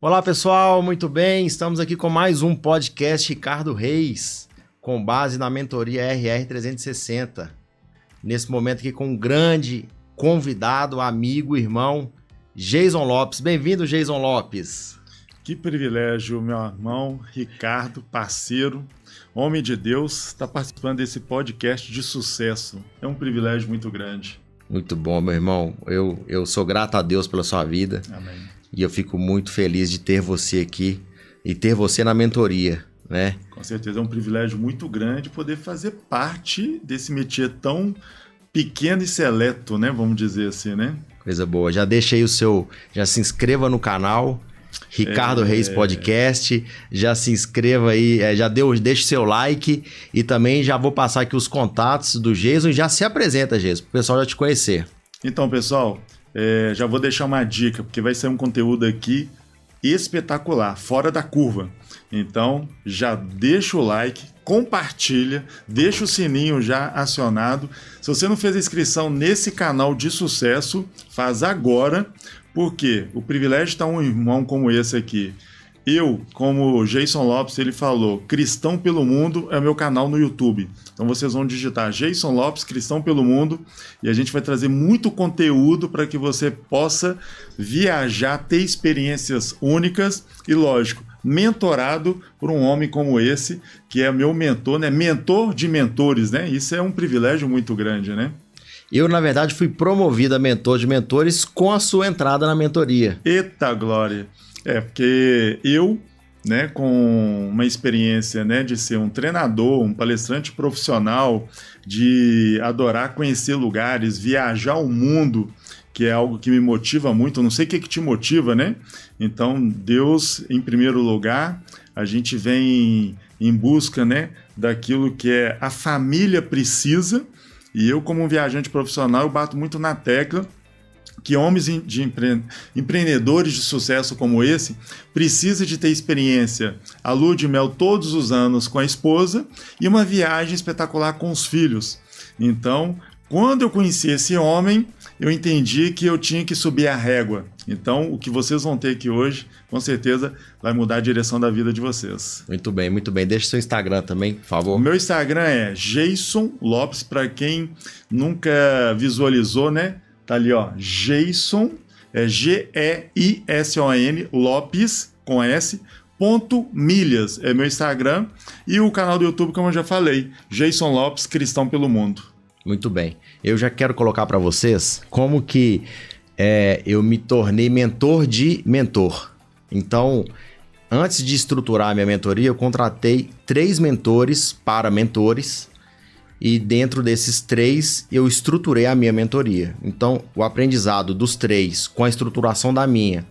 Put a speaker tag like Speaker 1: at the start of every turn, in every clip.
Speaker 1: Olá pessoal, muito bem, estamos aqui com mais um podcast Ricardo Reis, com base na mentoria RR 360. Nesse momento aqui com um grande convidado, amigo, irmão, Geison Lopes. Bem-vindo, Geison Lopes.
Speaker 2: Que privilégio, meu irmão Ricardo, parceiro, homem de Deus, estar participando desse podcast de sucesso. É um privilégio muito grande.
Speaker 1: Muito bom, meu irmão. Eu sou grato a Deus pela sua vida.
Speaker 2: Amém.
Speaker 1: E eu fico muito feliz de ter você aqui e ter você na mentoria, né?
Speaker 2: Com certeza é um privilégio muito grande poder fazer parte desse métier tão pequeno e seleto, né? Vamos dizer assim, né?
Speaker 1: Coisa boa. Já deixa aí já se inscreva no canal Ricardo Reis Podcast, já se inscreva aí, deixe seu like e também já vou passar aqui os contatos do Geison e já se apresenta, Geison, para o pessoal já te conhecer.
Speaker 2: Então, pessoal, já vou deixar uma dica, porque vai ser um conteúdo aqui espetacular, fora da curva. Então, já deixa o like, compartilha, deixa o sininho já acionado. Se você não fez a inscrição nesse canal de sucesso, faz agora, porque o privilégio de estar um irmão como esse aqui. Eu, como Geison Lopes, ele falou, Cristão pelo Mundo é o meu canal no YouTube. Então vocês vão digitar Geison Lopes, Cristão pelo Mundo, e a gente vai trazer muito conteúdo para que você possa viajar, ter experiências únicas e, lógico, mentorado por um homem como esse, que é meu mentor, né? Mentor de mentores, né? Isso é um privilégio muito grande, né?
Speaker 1: Eu, na verdade, fui promovido a mentor de mentores com a sua entrada na mentoria.
Speaker 2: Eita glória! Porque eu, né, com uma experiência, né, de ser um treinador, um palestrante profissional, de adorar conhecer lugares, viajar o mundo, que é algo que me motiva muito, eu não sei o que te motiva, né? Então, Deus, em primeiro lugar, a gente vem em busca, né, daquilo que a família precisa, e eu, como um viajante profissional, eu bato muito na tecla que homens empreendedores de sucesso como esse precisam de ter experiência à lua de mel todos os anos com a esposa e uma viagem espetacular com os filhos. Então, quando eu conheci esse homem, eu entendi que eu tinha que subir a régua. Então, o que vocês vão ter aqui hoje, com certeza, vai mudar a direção da vida de vocês.
Speaker 1: Muito bem, muito bem. Deixa seu Instagram também, por favor.
Speaker 2: O meu Instagram é Geison Lopes, para quem nunca visualizou, né? Tá ali, ó, Geison, Geison, Lopes, com S, .milhas, é meu Instagram. E o canal do YouTube, como eu já falei, Geison Lopes, Cristão pelo Mundo.
Speaker 1: Muito bem. Eu já quero colocar para vocês como que eu me tornei mentor de mentor. Então, antes de estruturar a minha mentoria, eu contratei 3 mentores para mentores. E dentro desses 3, eu estruturei a minha mentoria. Então, o aprendizado dos 3 com a estruturação da minha,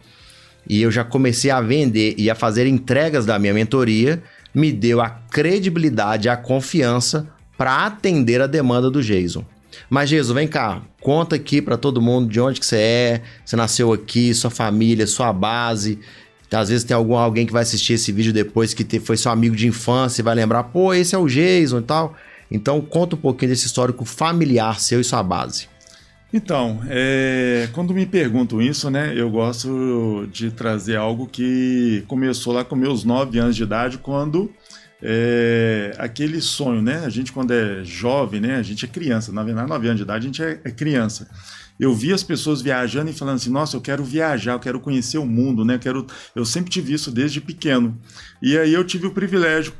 Speaker 1: e eu já comecei a vender e a fazer entregas da minha mentoria, me deu a credibilidade, a confiança para atender a demanda do Geison. Mas, Geison, vem cá, conta aqui para todo mundo de onde que você nasceu aqui, sua família, sua base. Às vezes tem alguém que vai assistir esse vídeo depois que foi seu amigo de infância e vai lembrar, pô, esse é o Geison e tal. Então, conta um pouquinho desse histórico familiar seu e sua base.
Speaker 2: Então, quando me perguntam isso, né, eu gosto de trazer algo que começou lá com meus 9 anos de idade, quando aquele sonho, né? A gente, quando é jovem, né, a gente é criança. Na verdade, 9 anos de idade, a gente é criança. Eu vi as pessoas viajando e falando assim, nossa, eu quero viajar, eu quero conhecer o mundo, né? Eu sempre tive isso desde pequeno. E aí eu tive o privilégio,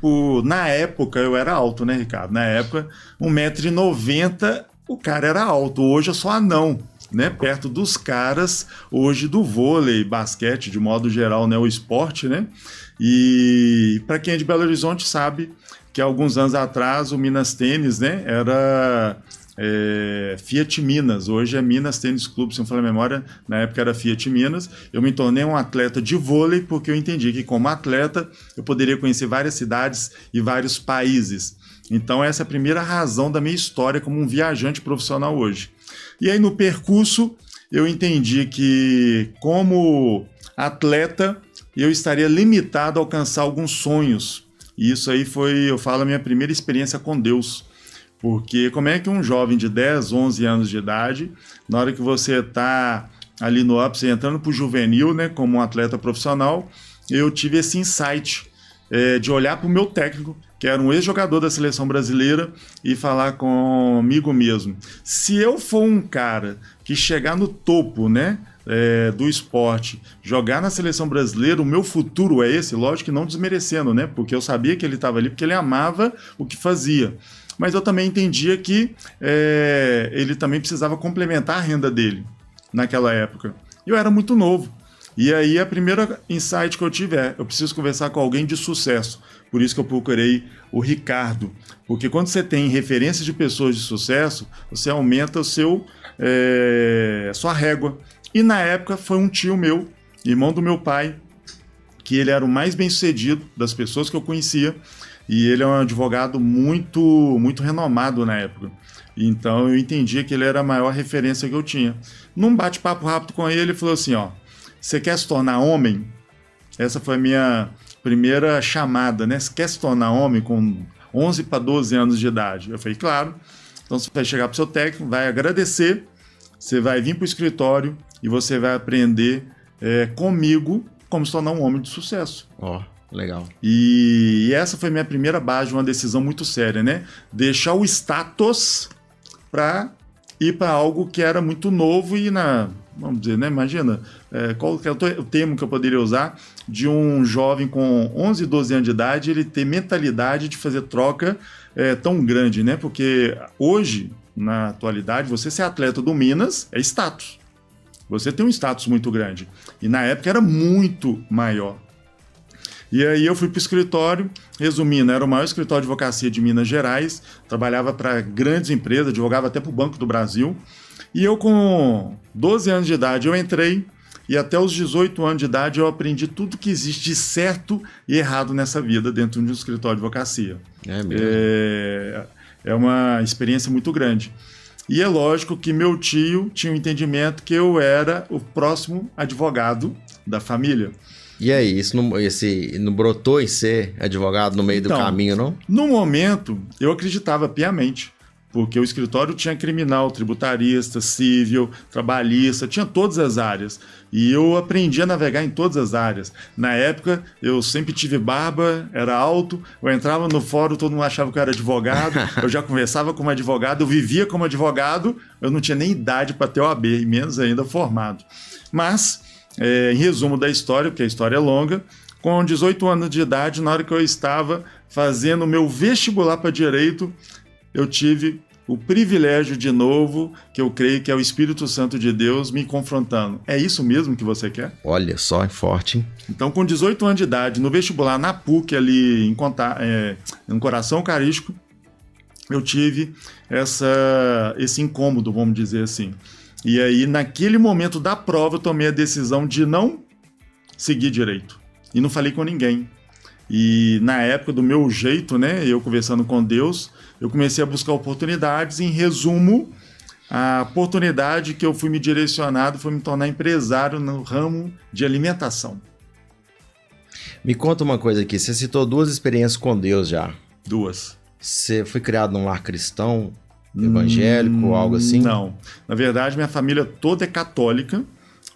Speaker 2: na época eu era alto, né, Ricardo? Na época, 1,90 m, o cara era alto. Hoje eu sou anão, né? Perto dos caras, hoje do vôlei, basquete, de modo geral, né? O esporte, né? E para quem é de Belo Horizonte sabe que há alguns anos atrás o Minas Tênis, né? Era Fiat Minas, hoje é Minas Tênis Clube, se não falar a memória, na época era Fiat Minas. Eu me tornei um atleta de vôlei porque eu entendi que como atleta eu poderia conhecer várias cidades e vários países. Então essa é a primeira razão da minha história como um viajante profissional hoje. E aí no percurso eu entendi que como atleta eu estaria limitado a alcançar alguns sonhos. E isso aí foi, eu falo, a minha primeira experiência com Deus. Porque como é que um jovem de 10, 11 anos de idade, na hora que você está ali no ápice, entrando para o juvenil, né, como um atleta profissional, eu tive esse insight de olhar para o meu técnico, que era um ex-jogador da seleção brasileira, e falar comigo mesmo. Se eu for um cara que chegar no topo, né, do esporte, jogar na seleção brasileira, o meu futuro é esse, lógico que não desmerecendo, né, porque eu sabia que ele estava ali porque ele amava o que fazia. Mas eu também entendia que ele também precisava complementar a renda dele naquela época. Eu era muito novo. E aí a primeira insight que eu tive eu preciso conversar com alguém de sucesso. Por isso que eu procurei o Ricardo. Porque quando você tem referências de pessoas de sucesso, você aumenta sua régua. E na época foi um tio meu, irmão do meu pai, que ele era o mais bem-sucedido das pessoas que eu conhecia. E ele é um advogado muito, muito renomado na época. Então eu entendia que ele era a maior referência que eu tinha. Num bate-papo rápido com ele, ele falou assim, você quer se tornar homem? Essa foi a minha primeira chamada, né? Você quer se tornar homem com 11 para 12 anos de idade? Eu falei, claro. Então você vai chegar para o seu técnico, vai agradecer, você vai vir para o escritório e você vai aprender comigo como se tornar um homem de sucesso.
Speaker 1: Legal.
Speaker 2: E essa foi minha primeira base de uma decisão muito séria, né? Deixar o status para ir para algo que era muito novo e vamos dizer, né? Imagina, qual que é o termo que eu poderia usar de um jovem com 11, 12 anos de idade, ele ter mentalidade de fazer troca tão grande, né? Porque hoje, na atualidade, você ser atleta do Minas é status. Você tem um status muito grande. E na época era muito maior. E aí eu fui para o escritório, resumindo, era o maior escritório de advocacia de Minas Gerais, trabalhava para grandes empresas, advogava até para o Banco do Brasil. E eu com 12 anos de idade eu entrei e até os 18 anos de idade eu aprendi tudo que existe de certo e errado nessa vida dentro de um escritório de advocacia.
Speaker 1: É mesmo?
Speaker 2: É uma experiência muito grande. E é lógico que meu tio tinha um entendimento que eu era o próximo advogado da família.
Speaker 1: E aí, isso não brotou em ser advogado no meio do caminho, não?
Speaker 2: No momento, eu acreditava piamente, porque o escritório tinha criminal, tributarista, civil, trabalhista, tinha todas as áreas. E eu aprendi a navegar em todas as áreas. Na época, eu sempre tive barba, era alto, eu entrava no fórum, todo mundo achava que eu era advogado, eu já conversava como advogado, eu vivia como advogado, eu não tinha nem idade para ter OAB, e menos ainda formado. Mas, em resumo da história, porque a história é longa, com 18 anos de idade, na hora que eu estava fazendo o meu vestibular para Direito, eu tive o privilégio de novo, que eu creio que é o Espírito Santo de Deus me confrontando. É isso mesmo que você quer?
Speaker 1: Olha só, é forte, hein?
Speaker 2: Então, com 18 anos de idade, no vestibular, na PUC, ali no Coração Eucarístico, eu tive esse incômodo, vamos dizer assim. E aí, naquele momento da prova, eu tomei a decisão de não seguir direito. E não falei com ninguém. E na época, do meu jeito, né, eu conversando com Deus, eu comecei a buscar oportunidades. Em resumo, a oportunidade que eu fui me direcionado foi me tornar empresário no ramo de alimentação.
Speaker 1: Me conta uma coisa aqui, você citou 2 experiências com Deus já.
Speaker 2: 2.
Speaker 1: Você foi criado num lar cristão, evangélico, algo assim?
Speaker 2: Não. Na verdade, minha família toda é católica.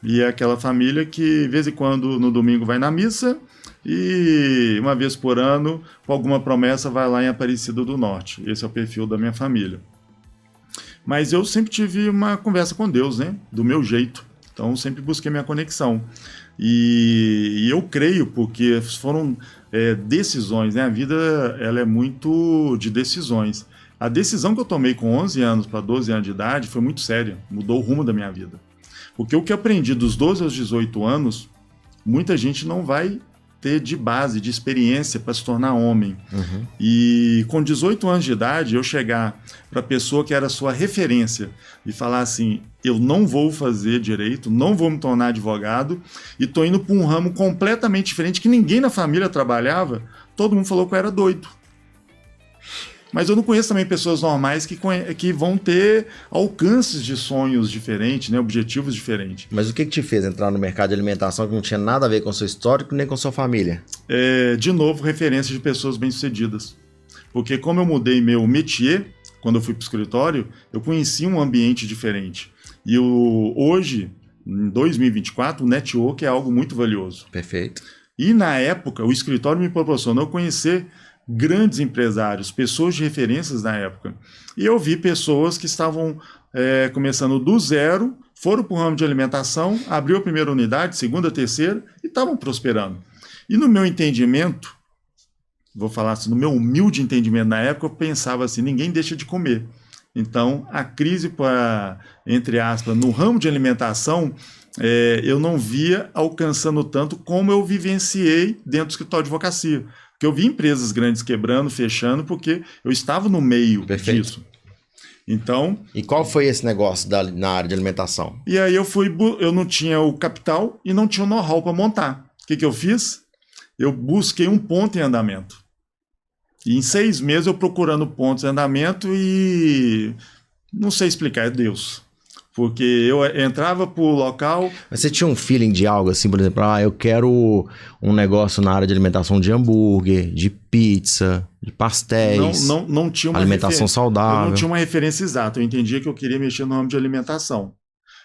Speaker 2: E é aquela família que, de vez em quando, no domingo vai na missa e uma vez por ano, com alguma promessa, vai lá em Aparecida do Norte. Esse é o perfil da minha família. Mas eu sempre tive uma conversa com Deus, né? Do meu jeito. Então, sempre busquei minha conexão. E eu creio, porque foram decisões, né? A vida ela é muito de decisões. A decisão que eu tomei com 11 anos para 12 anos de idade foi muito séria. Mudou o rumo da minha vida. Porque o que eu aprendi dos 12 aos 18 anos, muita gente não vai ter de base, de experiência para se tornar homem.
Speaker 1: Uhum.
Speaker 2: E com 18 anos de idade, eu chegar para a pessoa que era sua referência e falar assim, eu não vou fazer direito, não vou me tornar advogado e estou indo para um ramo completamente diferente que ninguém na família trabalhava, todo mundo falou que eu era doido. Mas eu não conheço também pessoas normais que vão ter alcances de sonhos diferentes, né, objetivos diferentes.
Speaker 1: Mas o que te fez entrar no mercado de alimentação que não tinha nada a ver com o seu histórico nem com a sua família?
Speaker 2: De novo, referência de pessoas bem-sucedidas. Porque como eu mudei meu métier, quando eu fui para o escritório, eu conheci um ambiente diferente. E hoje, em 2024, o network é algo muito valioso.
Speaker 1: Perfeito.
Speaker 2: E na época, o escritório me proporcionou conhecer grandes empresários, pessoas de referências na época. E eu vi pessoas que estavam começando do zero, foram para o ramo de alimentação, abriu a primeira unidade, segunda, terceira, e estavam prosperando. E no meu entendimento, vou falar assim, no meu humilde entendimento na época, eu pensava assim, ninguém deixa de comer. Então, a crise, entre aspas, no ramo de alimentação, eu não via alcançando tanto como eu vivenciei dentro do escritório de advocacia. Porque eu vi empresas grandes quebrando, fechando, porque eu estava no meio disso. Então,
Speaker 1: e qual foi esse negócio na área de alimentação?
Speaker 2: E aí eu não tinha o capital e não tinha o know-how para montar. O que eu fiz? Eu busquei um ponto em andamento. E em 6 meses eu procurando pontos em andamento e não sei explicar, é Deus. Porque eu entrava pro local...
Speaker 1: Mas você tinha um feeling de algo assim, por exemplo, eu quero um negócio na área de alimentação de hambúrguer, de pizza, de pastéis,
Speaker 2: não tinha uma
Speaker 1: alimentação saudável.
Speaker 2: Eu não tinha uma referência exata, eu entendia que eu queria mexer no ramo de alimentação.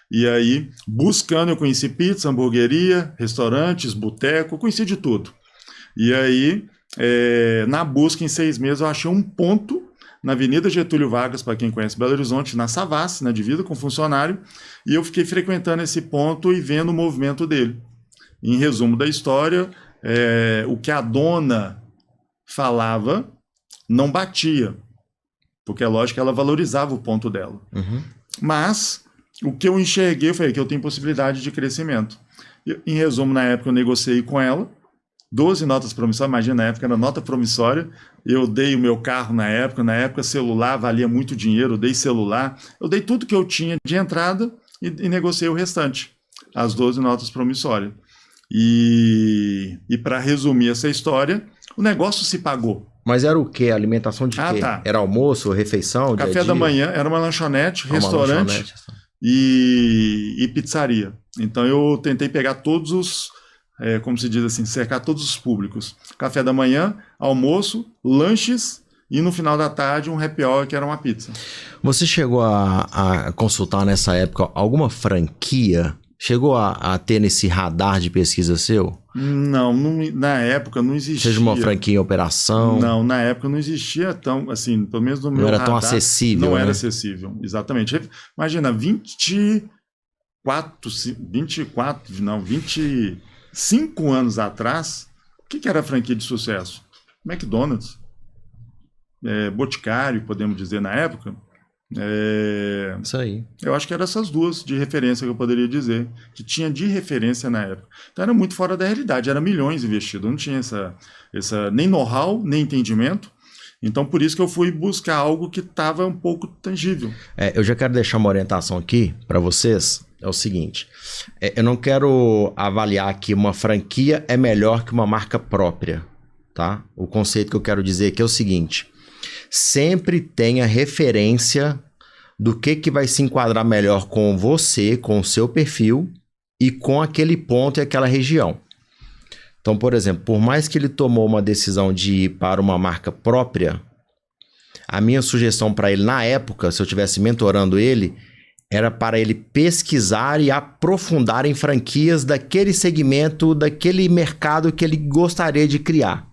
Speaker 2: E aí, buscando, eu conheci pizza, hamburgueria, restaurantes, boteco, eu conheci de tudo. E aí, na busca, em 6 meses, eu achei um ponto na Avenida Getúlio Vargas, para quem conhece Belo Horizonte, na Savassi, na divisa com funcionário, e eu fiquei frequentando esse ponto e vendo o movimento dele. Em resumo da história, o que a dona falava não batia, porque é lógico que ela valorizava o ponto dela.
Speaker 1: Uhum.
Speaker 2: Mas o que eu enxerguei foi que eu tenho possibilidade de crescimento. Em resumo, na época eu negociei com ela, 12 notas promissórias, imagina, na época era nota promissória, eu dei o meu carro na época celular valia muito dinheiro, eu dei celular, eu dei tudo que eu tinha de entrada e negociei o restante, as 12 notas promissórias. E para resumir essa história, o negócio se pagou.
Speaker 1: Mas era o quê? Alimentação de quê?
Speaker 2: Tá.
Speaker 1: Era almoço, refeição,
Speaker 2: café
Speaker 1: dia a dia?
Speaker 2: da manhã, era uma lanchonete, restaurante e pizzaria. Então eu tentei pegar todos os... como se diz assim, cercar todos os públicos. Café da manhã, almoço, lanches e no final da tarde um happy hour que era uma pizza.
Speaker 1: Você chegou a consultar nessa época alguma franquia? Chegou a ter nesse radar de pesquisa seu?
Speaker 2: Não, na época não existia.
Speaker 1: Seja uma franquia em operação?
Speaker 2: Não, na época não existia tão, assim, pelo menos no meu radar.
Speaker 1: Não era tão acessível,
Speaker 2: Não
Speaker 1: né?
Speaker 2: era acessível, exatamente. Imagina, 25 anos atrás, o que era a franquia de sucesso? McDonald's, Boticário, podemos dizer na época.
Speaker 1: Isso aí.
Speaker 2: Eu acho que eram essas duas de referência que eu poderia dizer, que tinha de referência na época. Então era muito fora da realidade, era milhões investidos, não tinha essa nem know-how, nem entendimento. Então por isso que eu fui buscar algo que estava um pouco tangível.
Speaker 1: Eu já quero deixar uma orientação aqui para vocês. É o seguinte, eu não quero avaliar que uma franquia é melhor que uma marca própria, tá? O conceito que eu quero dizer aqui é o seguinte, sempre tenha referência do que vai se enquadrar melhor com você, com o seu perfil e com aquele ponto e aquela região. Então, por exemplo, por mais que ele tomou uma decisão de ir para uma marca própria, a minha sugestão para ele na época, se eu estivesse mentorando ele, era para ele pesquisar e aprofundar em franquias daquele segmento, daquele mercado que ele gostaria de criar.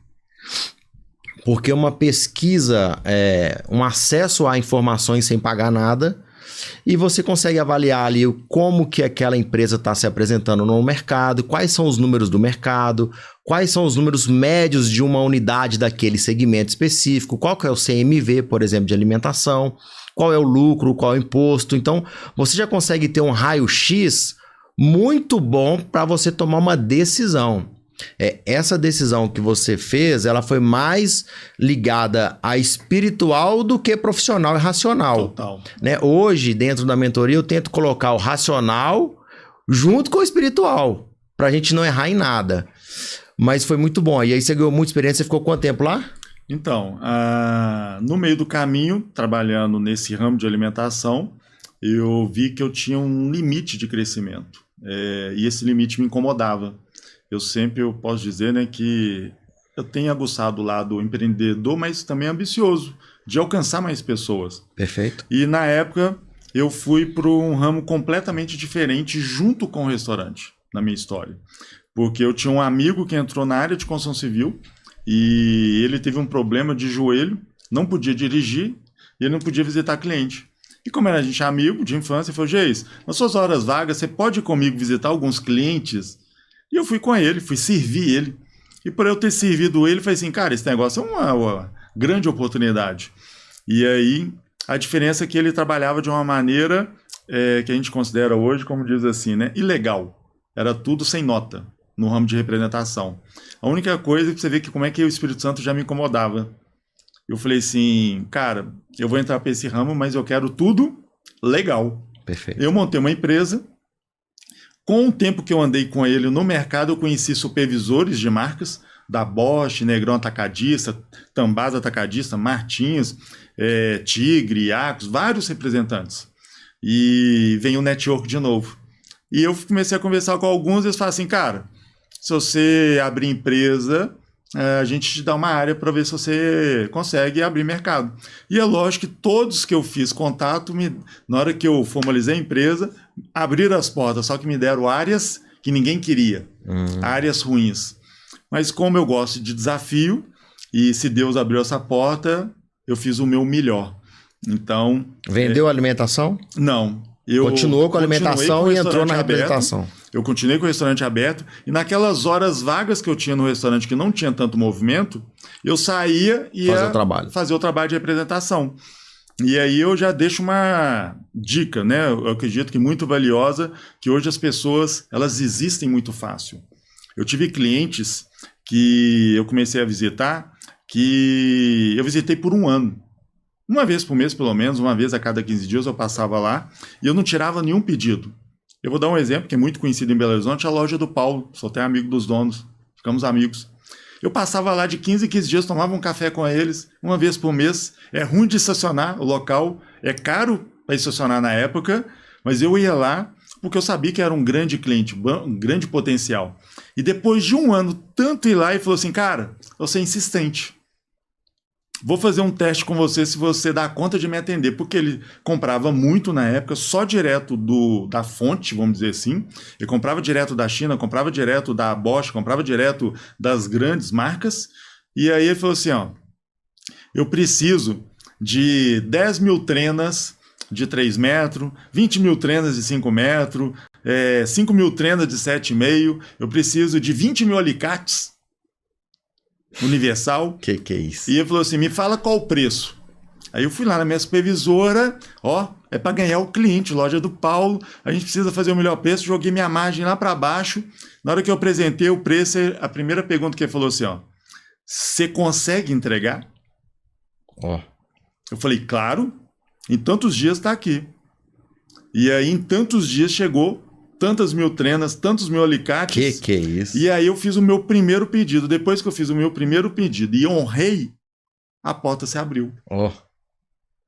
Speaker 1: Porque uma pesquisa, um acesso a informações sem pagar nada, e você consegue avaliar ali como que aquela empresa está se apresentando no mercado, quais são os números do mercado, quais são os números médios de uma unidade daquele segmento específico, qual que é o CMV, por exemplo, de alimentação, qual é o lucro, qual é o imposto. Então, você já consegue ter um raio-x muito bom para você tomar uma decisão. Essa decisão que você fez, ela foi mais ligada a espiritual do que profissional e racional.
Speaker 2: Total.
Speaker 1: Né? Hoje, dentro da mentoria, eu tento colocar o racional junto com o espiritual, para a gente não errar em nada. Mas foi muito bom. E aí você ganhou muita experiência, você ficou quanto tempo lá?
Speaker 2: Então, no meio do caminho, trabalhando nesse ramo de alimentação, eu vi que eu tinha um limite de crescimento. E esse limite me incomodava. Eu posso dizer, né, que eu tenho aguçado o lado empreendedor, mas também ambicioso, de alcançar mais pessoas.
Speaker 1: Perfeito.
Speaker 2: E na época, eu fui para um ramo completamente diferente junto com o restaurante, na minha história. Porque eu tinha um amigo que entrou na área de construção civil e ele teve um problema de joelho, não podia dirigir e ele não podia visitar cliente. E como a gente é amigo de infância, ele falou, Geis, nas suas horas vagas, você pode ir comigo visitar alguns clientes? E eu fui com ele, fui servir ele. E por eu ter servido ele, eu falei assim, cara, esse negócio é uma grande oportunidade. E aí, a diferença é que ele trabalhava de uma maneira que a gente considera hoje, como diz assim, né, ilegal. Era tudo sem nota, no ramo de representação. A única coisa é que você vê que como é que o Espírito Santo já me incomodava. Eu falei assim, cara, eu vou entrar para esse ramo, mas eu quero tudo legal.
Speaker 1: Perfeito.
Speaker 2: Eu montei uma empresa. Com o tempo que eu andei com ele no mercado, eu conheci supervisores de marcas, da Bosch, Negrão Atacadista, Tambaz Atacadista, Martins, Tigre, Acos, vários representantes. E vem o network de novo. E eu comecei a conversar com alguns e eles falaram assim, cara, se você abrir empresa, a gente te dá uma área para ver se você consegue abrir mercado. E é lógico que todos que eu fiz contato, na hora que eu formalizei a empresa, abriram as portas, só que me deram áreas que ninguém queria, áreas ruins. Mas como eu gosto de desafio, e se Deus abriu essa porta, eu fiz o meu melhor. Então...
Speaker 1: Vendeu a alimentação?
Speaker 2: Não.
Speaker 1: Continuou com a alimentação e entrou na representação.
Speaker 2: Eu continuei com o restaurante aberto e naquelas horas vagas que eu tinha no restaurante que não tinha tanto movimento, eu saía e ia fazer o trabalho de representação. E aí eu já deixo uma dica, né? Eu acredito que muito valiosa, que hoje as pessoas, elas desistem muito fácil. Eu tive clientes que eu comecei a visitar, que eu visitei por um ano. Uma vez por mês, pelo menos, uma vez a cada 15 dias eu passava lá e eu não tirava nenhum pedido. Eu vou dar um exemplo que é muito conhecido em Belo Horizonte, a loja do Paulo. Sou até amigo dos donos, ficamos amigos. Eu passava lá de 15 em 15 dias, tomava um café com eles, uma vez por mês. É ruim de estacionar o local, é caro para estacionar na época, mas eu ia lá porque eu sabia que era um grande cliente, um grande potencial. E depois de um ano, tanto ir lá e falou assim, cara, você é insistente. Vou fazer um teste com você se você dá conta de me atender, porque ele comprava muito na época, só direto da fonte, vamos dizer assim. Ele comprava direto da China, comprava direto da Bosch, comprava direto das grandes marcas. E aí ele falou assim, ó, eu preciso de 10 mil trenas de 3 metros, 20 mil trenas de 5 metros, 5 mil trenas de 7,5, eu preciso de 20 mil alicates universal.
Speaker 1: Que é isso?
Speaker 2: E ele falou assim, me fala qual o preço. Aí eu fui lá na minha supervisora, ó, é para ganhar o cliente, loja do Paulo, a gente precisa fazer o melhor preço, joguei minha margem lá para baixo. Na hora que eu apresentei o preço, a primeira pergunta que ele falou assim, ó, você consegue entregar?
Speaker 1: Ó.
Speaker 2: Eu falei, claro, em tantos dias está aqui. E aí em tantos dias chegou tantas mil trenas, tantos mil alicates.
Speaker 1: Que é isso?
Speaker 2: E aí eu fiz o meu primeiro pedido. Depois que eu fiz o meu primeiro pedido e honrei, a porta se abriu.
Speaker 1: Oh.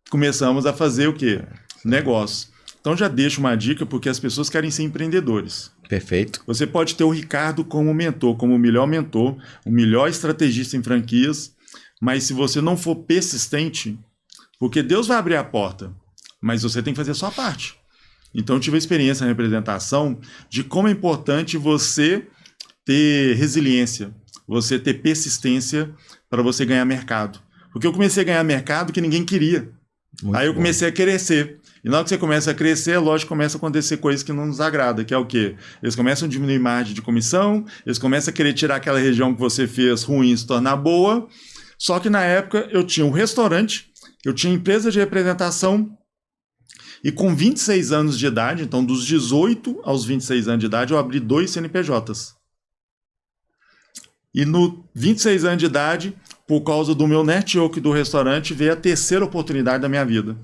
Speaker 2: Começamos a fazer o quê? Negócio. Então já deixo uma dica, porque as pessoas querem ser empreendedores.
Speaker 1: Perfeito.
Speaker 2: Você pode ter o Ricardo como mentor, como o mentor, o melhor estrategista em franquias, mas se você não for persistente, porque Deus vai abrir a porta, mas você tem que fazer a sua parte. Então eu tive a experiência na representação de como é importante você ter resiliência, você ter persistência para você ganhar mercado. Porque eu comecei a ganhar mercado que ninguém queria. Muito Aí eu comecei a crescer. E na hora que você começa a crescer, lógico, começa a acontecer coisas que não nos agradam, que é o quê? Eles começam a diminuir margem de comissão, eles começam a querer tirar aquela região que você fez ruim e se tornar boa. Só que na época eu tinha um restaurante, eu tinha empresa de representação, e com 26 anos de idade, então dos 18 aos 26 anos de idade, eu abri 2 CNPJs. E no 26 anos de idade, por causa do meu network do restaurante, veio a terceira oportunidade da minha vida,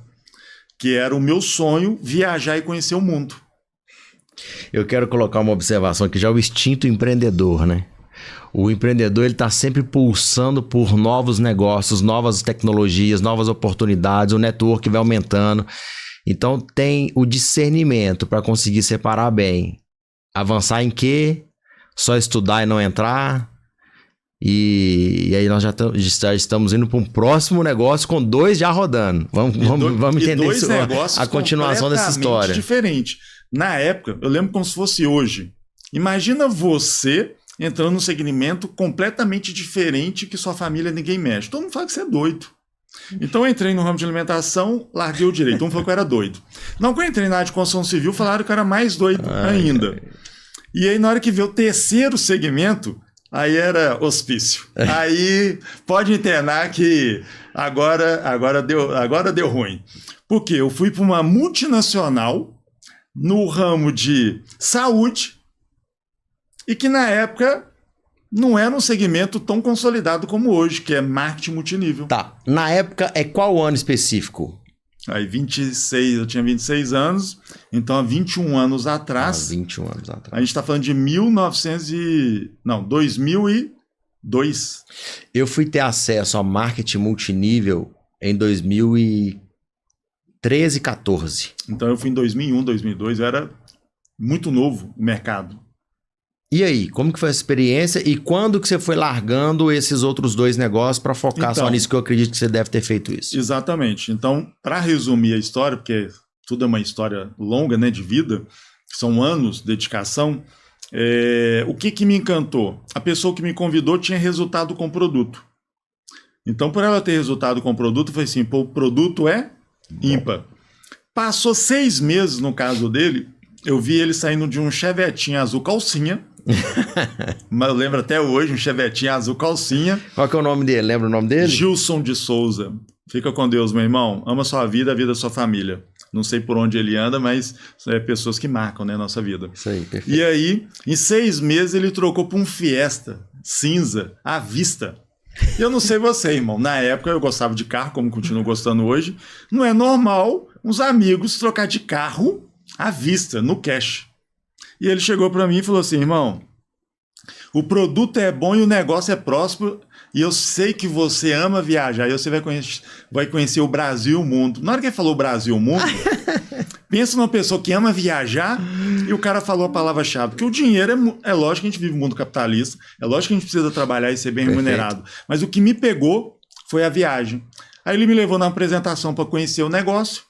Speaker 2: que era o meu sonho, viajar e conhecer o mundo.
Speaker 1: Eu quero colocar uma observação aqui, já o instinto empreendedor, né? O empreendedor, ele está sempre pulsando por novos negócios, novas tecnologias, novas oportunidades, o network vai aumentando. Então tem o discernimento para conseguir separar bem. Avançar em quê? Só estudar e não entrar? E aí nós já estamos indo para um próximo negócio com 2 já rodando. Vamos entender isso, a continuação dessa história.
Speaker 2: Diferente. Na época, eu lembro como se fosse hoje. Imagina você entrando num segmento completamente diferente que sua família ninguém mexe. Todo mundo fala que você é doido. Então eu entrei no ramo de alimentação, larguei o direito. Todo mundo falou que eu era doido. Não, quando eu entrei na área de construção civil, falaram que eu era mais doido ainda. E aí, na hora que veio o terceiro segmento, aí era hospício. Aí pode internar que agora deu ruim. Por quê? Eu fui para uma multinacional no ramo de saúde e que na época não era um segmento tão consolidado como hoje, que é marketing multinível.
Speaker 1: Tá. Na época é qual ano específico?
Speaker 2: Aí 26, eu tinha 26 anos, então há 21 anos atrás.
Speaker 1: 21 anos atrás.
Speaker 2: A gente está falando de 2002.
Speaker 1: Eu fui ter acesso a marketing multinível em 2013, 14.
Speaker 2: Então eu fui em 2001, 2002, eu era muito novo no mercado.
Speaker 1: E aí, como que foi essa experiência e quando que você foi largando esses outros 2 negócios para focar só nisso, que eu acredito que você deve ter feito isso?
Speaker 2: Exatamente. Então, para resumir a história, porque tudo é uma história longa, né, de vida, são anos de dedicação, o que me encantou? A pessoa que me convidou tinha resultado com o produto. Então, por ela ter resultado com o produto, foi assim, pô, o produto é ímpar. Passou 6 meses, no caso dele, eu vi ele saindo de um chevetinho azul calcinha. Mas eu lembro até hoje, um chevetinho azul calcinha.
Speaker 1: Qual que é o nome dele? Lembra o nome dele?
Speaker 2: Gilson de Souza. Fica com Deus, meu irmão. Ama sua vida, a vida da sua família. Não sei por onde ele anda, mas é pessoas que marcam, né, nossa vida.
Speaker 1: Isso aí, perfeito.
Speaker 2: E aí, em 6 meses, ele trocou para um Fiesta cinza à vista. Eu não sei você, irmão. Na época, eu gostava de carro, como continuo gostando hoje. Não é normal uns amigos trocar de carro à vista, no cash. E ele chegou para mim e falou assim, irmão, o produto é bom e o negócio é próspero e eu sei que você ama viajar e você vai conhecer o Brasil e o mundo. Na hora que ele falou Brasil e o mundo, pensa numa pessoa que ama viajar e o cara falou a palavra-chave. Porque o dinheiro, é lógico que a gente vive um mundo capitalista, é lógico que a gente precisa trabalhar e ser bem remunerado. Mas o que me pegou foi a viagem. Aí ele me levou na apresentação para conhecer o negócio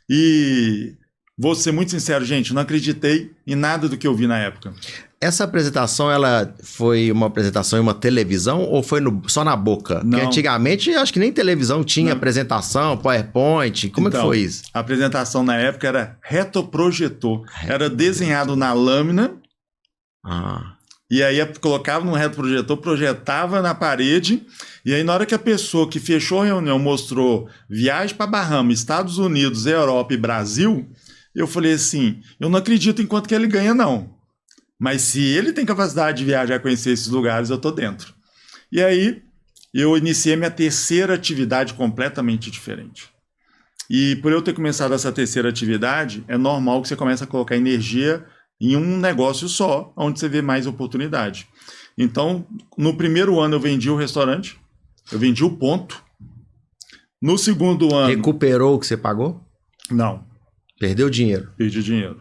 Speaker 2: e... Vou ser muito sincero, gente, não acreditei em nada do que eu vi na época.
Speaker 1: Essa apresentação, ela foi uma apresentação em uma televisão ou foi só na boca?
Speaker 2: Não.
Speaker 1: Porque antigamente, acho que nem televisão tinha apresentação, PowerPoint. Como é que foi isso?
Speaker 2: A apresentação na época era retroprojetor. Era desenhado na lâmina. E aí colocava no retroprojetor, projetava na parede. E aí na hora que a pessoa que fechou a reunião mostrou viagem para Bahamas, Estados Unidos, Europa e Brasil... Eu falei assim, eu não acredito em quanto que ele ganha, não. Mas se ele tem capacidade de viajar e conhecer esses lugares, eu tô dentro. E aí, eu iniciei minha terceira atividade completamente diferente. E por eu ter começado essa terceira atividade, é normal que você comece a colocar energia em um negócio só, onde você vê mais oportunidade. Então, no primeiro ano eu vendi o restaurante, eu vendi o ponto. No segundo ano...
Speaker 1: Recuperou o que você pagou?
Speaker 2: Não.
Speaker 1: Perdeu dinheiro?
Speaker 2: Perdi dinheiro.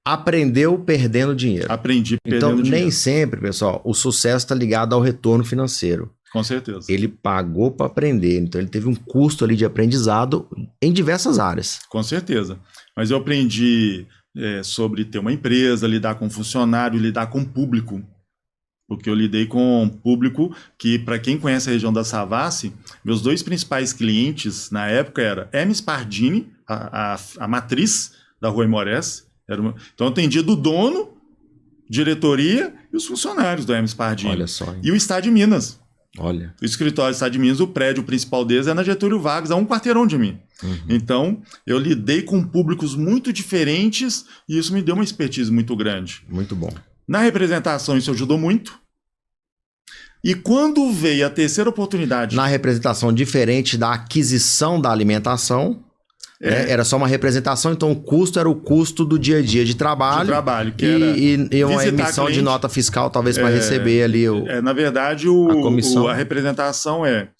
Speaker 1: Aprendeu perdendo dinheiro?
Speaker 2: Aprendi perdendo dinheiro.
Speaker 1: Então, nem sempre, pessoal, o sucesso está ligado ao retorno financeiro.
Speaker 2: Com certeza.
Speaker 1: Ele pagou para aprender, então ele teve um custo ali de aprendizado em diversas áreas.
Speaker 2: Com certeza. Mas eu aprendi sobre ter uma empresa, lidar com funcionário, lidar com público. Porque eu lidei com público que, para quem conhece a região da Savassi, meus 2 principais clientes na época eram Hermes Pardini, a matriz da Rua Imores. Então eu atendia do dono, diretoria e os funcionários do Hermes Pardini.
Speaker 1: Olha só. Hein?
Speaker 2: E o Estado de Minas.
Speaker 1: Olha.
Speaker 2: O escritório do Estado de Minas, o prédio principal deles é na Getúlio Vargas, a 1 quarteirão de mim. Então, eu lidei com públicos muito diferentes e isso me deu uma expertise muito grande.
Speaker 1: Muito bom.
Speaker 2: Na representação, isso ajudou muito. E quando veio a terceira oportunidade...
Speaker 1: Na representação, diferente da aquisição da alimentação, né? Era só uma representação, então o custo era o custo do dia a dia de trabalho.
Speaker 2: Que era
Speaker 1: e uma emissão de nota fiscal, talvez, para receber ali
Speaker 2: na verdade,
Speaker 1: a comissão.
Speaker 2: A representação é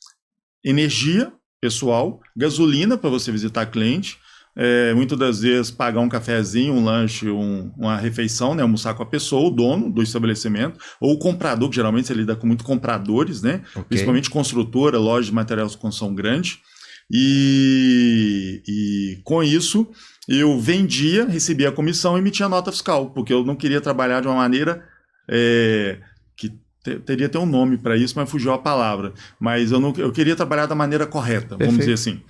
Speaker 2: energia pessoal, gasolina para você visitar cliente, muitas das vezes pagar um cafezinho, um lanche, uma refeição, né? Almoçar com a pessoa, o dono do estabelecimento, ou o comprador, que geralmente você lida com muitos compradores, né? Okay. Principalmente construtora, loja de material de construção grande. E com isso, eu vendia, recebia a comissão e emitia nota fiscal, porque eu não queria trabalhar de uma maneira que teria até um nome para isso, mas fugiu a palavra. Mas eu queria trabalhar da maneira correta, vamos dizer assim.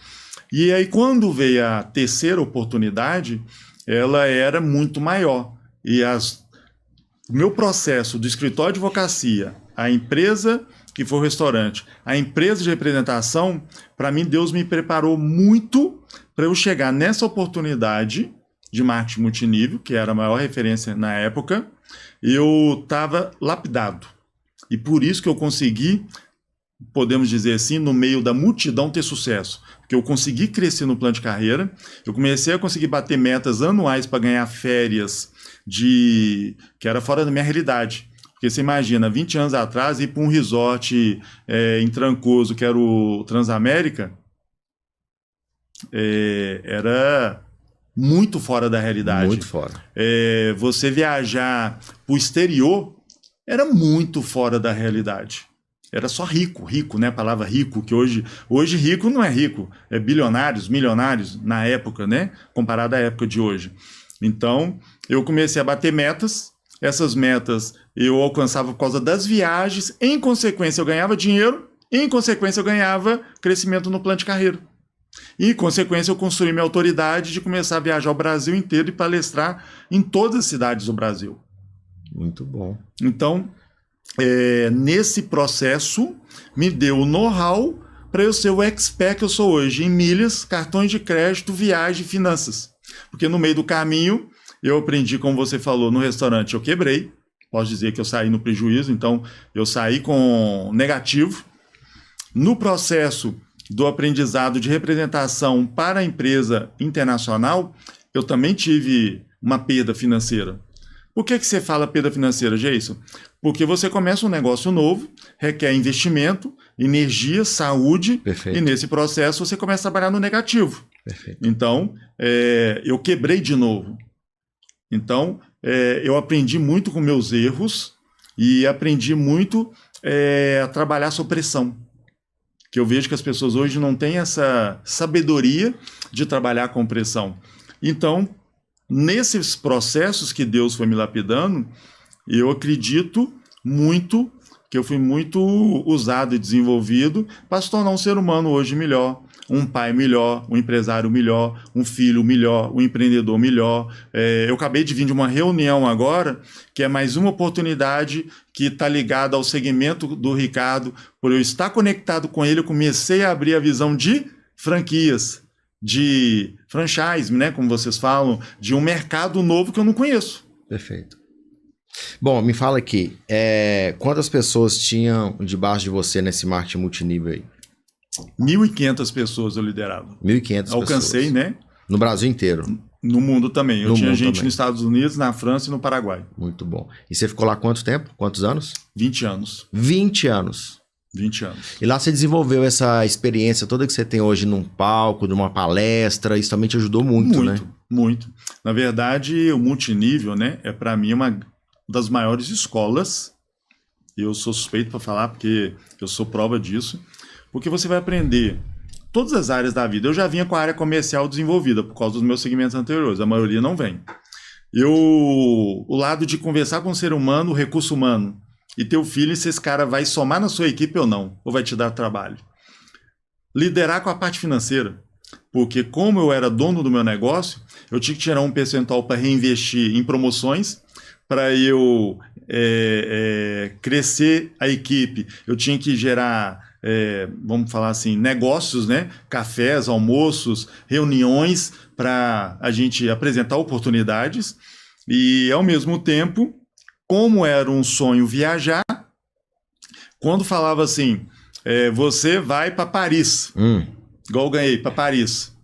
Speaker 2: E aí, quando veio a terceira oportunidade, ela era muito maior. E o meu processo do escritório de advocacia, a empresa que foi o restaurante, a empresa de representação, para mim, Deus me preparou muito para eu chegar nessa oportunidade de marketing multinível, que era a maior referência na época. Eu estava lapidado. E por isso que eu consegui, podemos dizer assim, no meio da multidão ter sucesso. Porque eu consegui crescer no plano de carreira, eu comecei a conseguir bater metas anuais para ganhar férias que era fora da minha realidade. Porque você imagina, 20 anos atrás, ir para um resort em Trancoso, que era o Transamérica, era muito fora da realidade.
Speaker 1: Muito fora.
Speaker 2: Você viajar para o exterior era muito fora da realidade. Era só rico, né? A palavra rico, que hoje rico não é rico, é bilionários, milionários na época, né? Comparado à época de hoje. Então, eu comecei a bater metas. Essas metas eu alcançava por causa das viagens. Em consequência, eu ganhava dinheiro. Em consequência, eu ganhava crescimento no plano de carreira. E, em consequência, eu construí minha autoridade de começar a viajar o Brasil inteiro e palestrar em todas as cidades do Brasil.
Speaker 1: Muito bom.
Speaker 2: Então, nesse processo, me deu o know-how para eu ser o expert que eu sou hoje em milhas, cartões de crédito, viagem e finanças. Porque no meio do caminho, eu aprendi, como você falou, no restaurante eu quebrei. Posso dizer que eu saí no prejuízo, então eu saí com negativo. No processo do aprendizado de representação para a empresa internacional, eu também tive uma perda financeira. Por que você fala perda financeira, Jason? Porque você começa um negócio novo, requer investimento, energia, saúde,
Speaker 1: Perfeito.
Speaker 2: E nesse processo você começa a trabalhar no negativo.
Speaker 1: Perfeito.
Speaker 2: Então, eu quebrei de novo. Então, eu aprendi muito com meus erros e aprendi muito a trabalhar sob pressão. Que eu vejo que as pessoas hoje não têm essa sabedoria de trabalhar com pressão. Então, nesses processos que Deus foi me lapidando, eu acredito muito que eu fui muito usado e desenvolvido para se tornar um ser humano hoje melhor, um pai melhor, um empresário melhor, um filho melhor, um empreendedor melhor. Eu acabei de vir de uma reunião agora, que é mais uma oportunidade que está ligada ao segmento do Ricardo. Por eu estar conectado com ele, eu comecei a abrir a visão de franquias, de franchise, né, como vocês falam, de um mercado novo que eu não conheço.
Speaker 1: Perfeito. Bom, me fala aqui, quantas pessoas tinham debaixo de você nesse marketing multinível aí?
Speaker 2: 1.500 pessoas eu liderava.
Speaker 1: 1.500 pessoas.
Speaker 2: Alcancei, né?
Speaker 1: No Brasil inteiro?
Speaker 2: No mundo também. Eu tinha gente
Speaker 1: também.
Speaker 2: Nos Estados Unidos, na França e no Paraguai.
Speaker 1: Muito bom. E você ficou lá quanto tempo? Quantos anos?
Speaker 2: 20 anos.
Speaker 1: 20 anos.
Speaker 2: 20 anos.
Speaker 1: E lá você desenvolveu essa experiência toda que você tem hoje num palco, numa palestra, isso também te ajudou muito, né?
Speaker 2: Muito. Na verdade, o multinível, né, para mim uma das maiores escolas. Eu sou suspeito para falar porque eu sou prova disso. Porque você vai aprender todas as áreas da vida. Eu já vinha com a área comercial desenvolvida por causa dos meus segmentos anteriores. A maioria não vem. O lado de conversar com o ser humano, o recurso humano, e teu filho, se esse cara vai somar na sua equipe ou não, ou vai te dar trabalho. Liderar com a parte financeira. Porque como eu era dono do meu negócio, eu tinha que tirar um percentual para reinvestir em promoções, para eu crescer a equipe. Eu tinha que gerar, vamos falar assim, negócios, né? Cafés, almoços, reuniões para a gente apresentar oportunidades. E, ao mesmo tempo, como era um sonho viajar, quando falava assim, você vai para Paris, igual eu ganhei para Paris.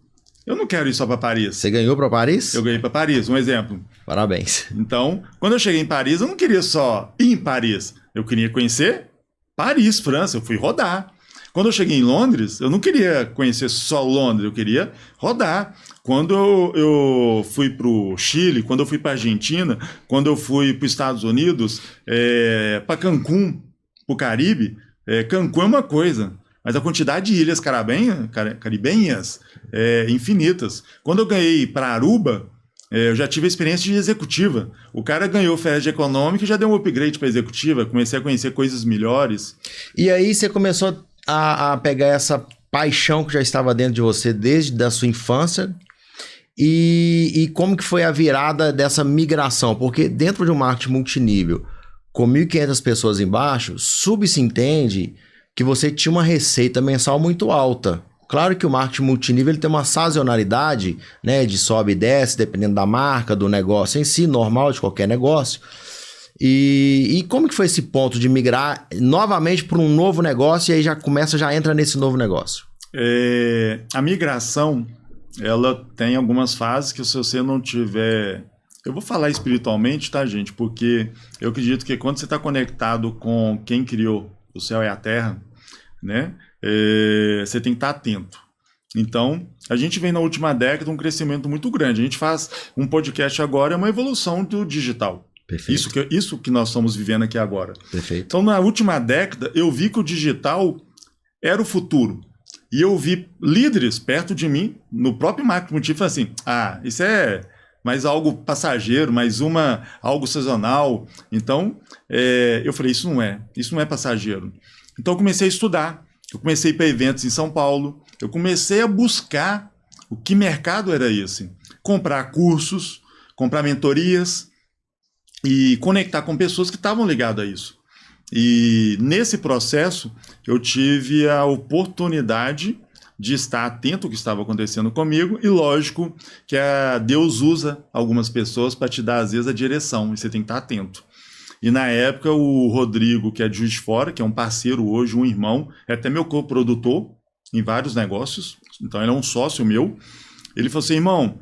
Speaker 2: Eu não quero ir só para Paris.
Speaker 1: Você ganhou para Paris?
Speaker 2: Eu ganhei para Paris, um exemplo.
Speaker 1: Parabéns.
Speaker 2: Então, quando eu cheguei em Paris, eu não queria só ir em Paris. Eu queria conhecer Paris, França. Eu fui rodar. Quando eu cheguei em Londres, eu não queria conhecer só Londres, eu queria rodar. Quando eu fui para o Chile, quando eu fui para a Argentina, quando eu fui para os Estados Unidos, para Cancún, para o Caribe, Cancún é uma coisa, mas a quantidade de ilhas caribenhas é infinitas. Quando eu ganhei para Aruba, eu já tive a experiência de executiva. O cara ganhou férias de econômica e já deu um upgrade para executiva. Comecei a conhecer coisas melhores.
Speaker 1: E aí você começou a pegar essa paixão que já estava dentro de você desde a sua infância. E como que foi a virada dessa migração? Porque dentro de um marketing multinível, com 1.500 pessoas embaixo, se entende que você tinha uma receita mensal muito alta. Claro que o marketing multinível ele tem uma sazonalidade, né, de sobe e desce, dependendo da marca, do negócio em si, normal de qualquer negócio. E como que foi esse ponto de migrar novamente para um novo negócio e aí já entra nesse novo negócio?
Speaker 2: A migração, ela tem algumas fases que se você não tiver... Eu vou falar espiritualmente, tá, gente? Porque eu acredito que quando você está conectado com quem criou o céu e a terra, né? Você tem que estar atento. Então, a gente vem na última década um crescimento muito grande. A gente faz um podcast agora, é uma evolução do digital.
Speaker 1: Perfeito.
Speaker 2: Isso que nós estamos vivendo aqui agora.
Speaker 1: Perfeito.
Speaker 2: Então, na última década, eu vi que o digital era o futuro. E eu vi líderes perto de mim, no próprio marketing multinível, assim, isso é mais algo passageiro, algo sazonal. Então, eu falei, isso não é passageiro. Então, eu comecei a estudar. Eu comecei para eventos em São Paulo, eu comecei a buscar o que mercado era esse. Comprar cursos, comprar mentorias e conectar com pessoas que estavam ligadas a isso. E nesse processo eu tive a oportunidade de estar atento ao que estava acontecendo comigo e lógico que Deus usa algumas pessoas para te dar às vezes a direção e você tem que estar atento. E na época o Rodrigo, que é de Juiz de Fora, que é um parceiro hoje, um irmão, é até meu coprodutor em vários negócios, então ele é um sócio meu, ele falou assim, irmão,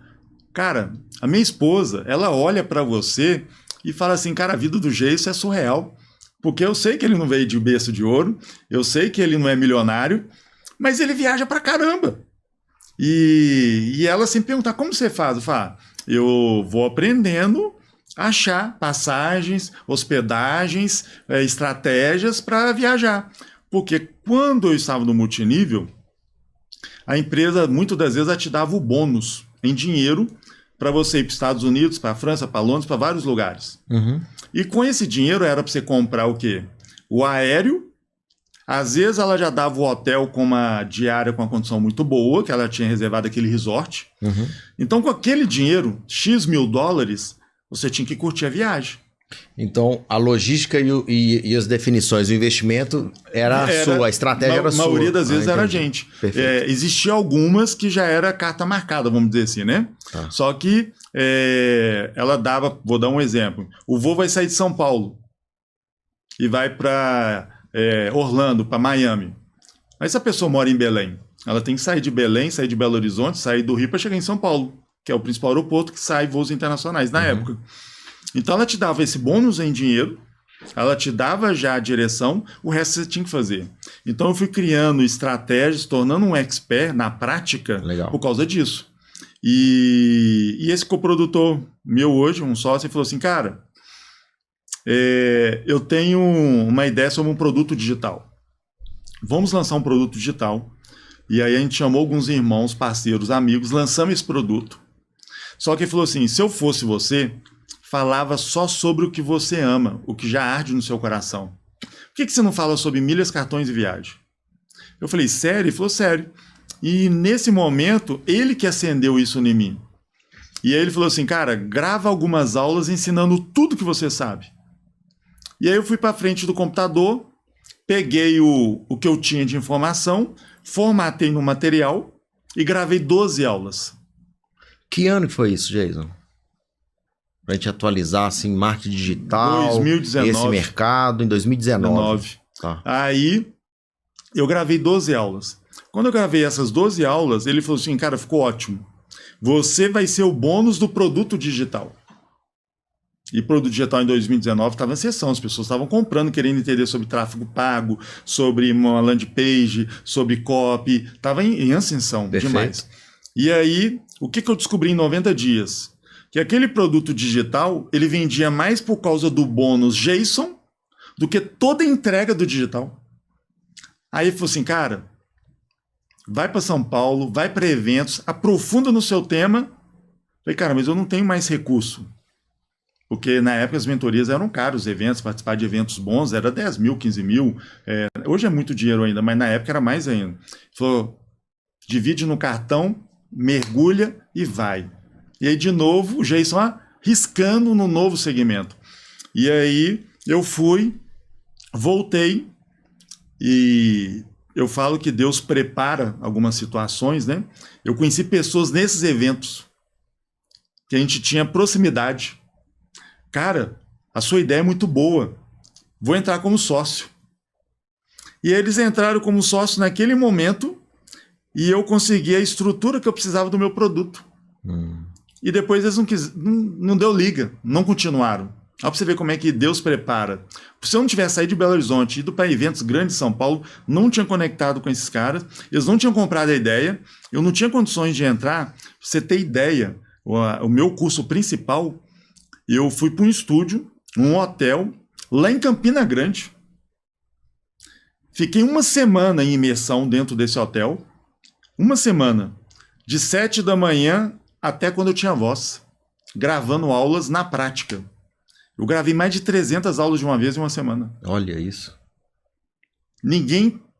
Speaker 2: cara, a minha esposa, ela olha para você e fala assim, cara, a vida do Geyson é surreal, porque eu sei que ele não veio de berço de ouro, eu sei que ele não é milionário, mas ele viaja pra caramba. E ela sempre pergunta, como você faz? Eu falo, eu vou aprendendo a achar passagens, hospedagens, estratégias para viajar. Porque quando eu estava no multinível, a empresa, muitas das vezes, ela te dava o bônus em dinheiro para você ir para os Estados Unidos, para a França, para Londres, para vários lugares.
Speaker 1: Uhum.
Speaker 2: E com esse dinheiro era para você comprar o quê? O aéreo. Às vezes ela já dava o hotel com uma diária com uma condição muito boa, que ela tinha reservado aquele resort.
Speaker 1: Uhum.
Speaker 2: Então, com aquele dinheiro, X mil dólares, você tinha que curtir a viagem.
Speaker 1: Então, a logística e as definições, o investimento era sua, a estratégia era sua.
Speaker 2: A maioria das vezes era a gente. Existia algumas que já era carta marcada, vamos dizer assim, né? Ah. Só que ela dava, vou dar um exemplo, o voo vai sair de São Paulo e vai para Orlando, para Miami. Mas se a pessoa mora em Belém, ela tem que sair de Belém, sair de Belo Horizonte, sair do Rio para chegar em São Paulo, que é o principal aeroporto que sai voos internacionais na época. Então ela te dava esse bônus em dinheiro, ela te dava já a direção, o resto você tinha que fazer. Então eu fui criando estratégias, tornando um expert na prática. Legal. Por causa disso. E esse coprodutor meu hoje, um sócio, ele falou assim, cara, eu tenho uma ideia sobre um produto digital. Vamos lançar um produto digital. E aí a gente chamou alguns irmãos, parceiros, amigos, lançamos esse produto. Só que ele falou assim, se eu fosse você, falava só sobre o que você ama, o que já arde no seu coração. Por que você não fala sobre milhas, cartões e viagem? Eu falei, sério? Ele falou, sério. E nesse momento, ele que acendeu isso em mim. E aí ele falou assim, cara, grava algumas aulas ensinando tudo que você sabe. E aí eu fui para frente do computador, peguei o que eu tinha de informação, formatei no material e gravei 12 aulas.
Speaker 1: Que ano que foi isso, Geyson? Pra gente atualizar, assim, marketing digital,
Speaker 2: 2019.
Speaker 1: Esse mercado, em 2019. Tá.
Speaker 2: Aí, eu gravei 12 aulas. Quando eu gravei essas 12 aulas, ele falou assim, cara, ficou ótimo. Você vai ser o bônus do produto digital. E produto digital em 2019 estava em ascensão, as pessoas estavam comprando, querendo entender sobre tráfego pago, sobre uma landing page, sobre copy, estava em ascensão.
Speaker 1: Perfeito.
Speaker 2: Demais. E aí, o que eu descobri em 90 dias? Que aquele produto digital, ele vendia mais por causa do bônus JSON do que toda a entrega do digital. Aí falou assim, cara, vai para São Paulo, vai para eventos, aprofunda no seu tema. Falei, cara, mas eu não tenho mais recurso. Porque na época as mentorias eram caras, os eventos, participar de eventos bons era 10 mil, 15 mil. Hoje é muito dinheiro ainda, mas na época era mais ainda. Falou, divide no cartão, mergulha e vai. E aí, de novo, o Jason riscando no novo segmento. E aí, eu fui, voltei, e eu falo que Deus prepara algumas situações, né? Eu conheci pessoas nesses eventos que a gente tinha proximidade. Cara, a sua ideia é muito boa. Vou entrar como sócio. E eles entraram como sócio naquele momento e eu consegui a estrutura que eu precisava do meu produto. E depois eles não deu liga, não continuaram. Olha pra você ver como é que Deus prepara. Se eu não tivesse saído de Belo Horizonte, ido para eventos grandes de São Paulo, não tinha conectado com esses caras, eles não tinham comprado a ideia, eu não tinha condições de entrar. Pra você ter ideia, o meu curso principal, eu fui para um estúdio, um hotel, lá em Campina Grande. Fiquei uma semana em imersão dentro desse hotel. Uma semana. De 7 da manhã até quando eu tinha voz. Gravando aulas na prática. Eu gravei mais de 300 aulas de uma vez em uma semana.
Speaker 1: Olha isso.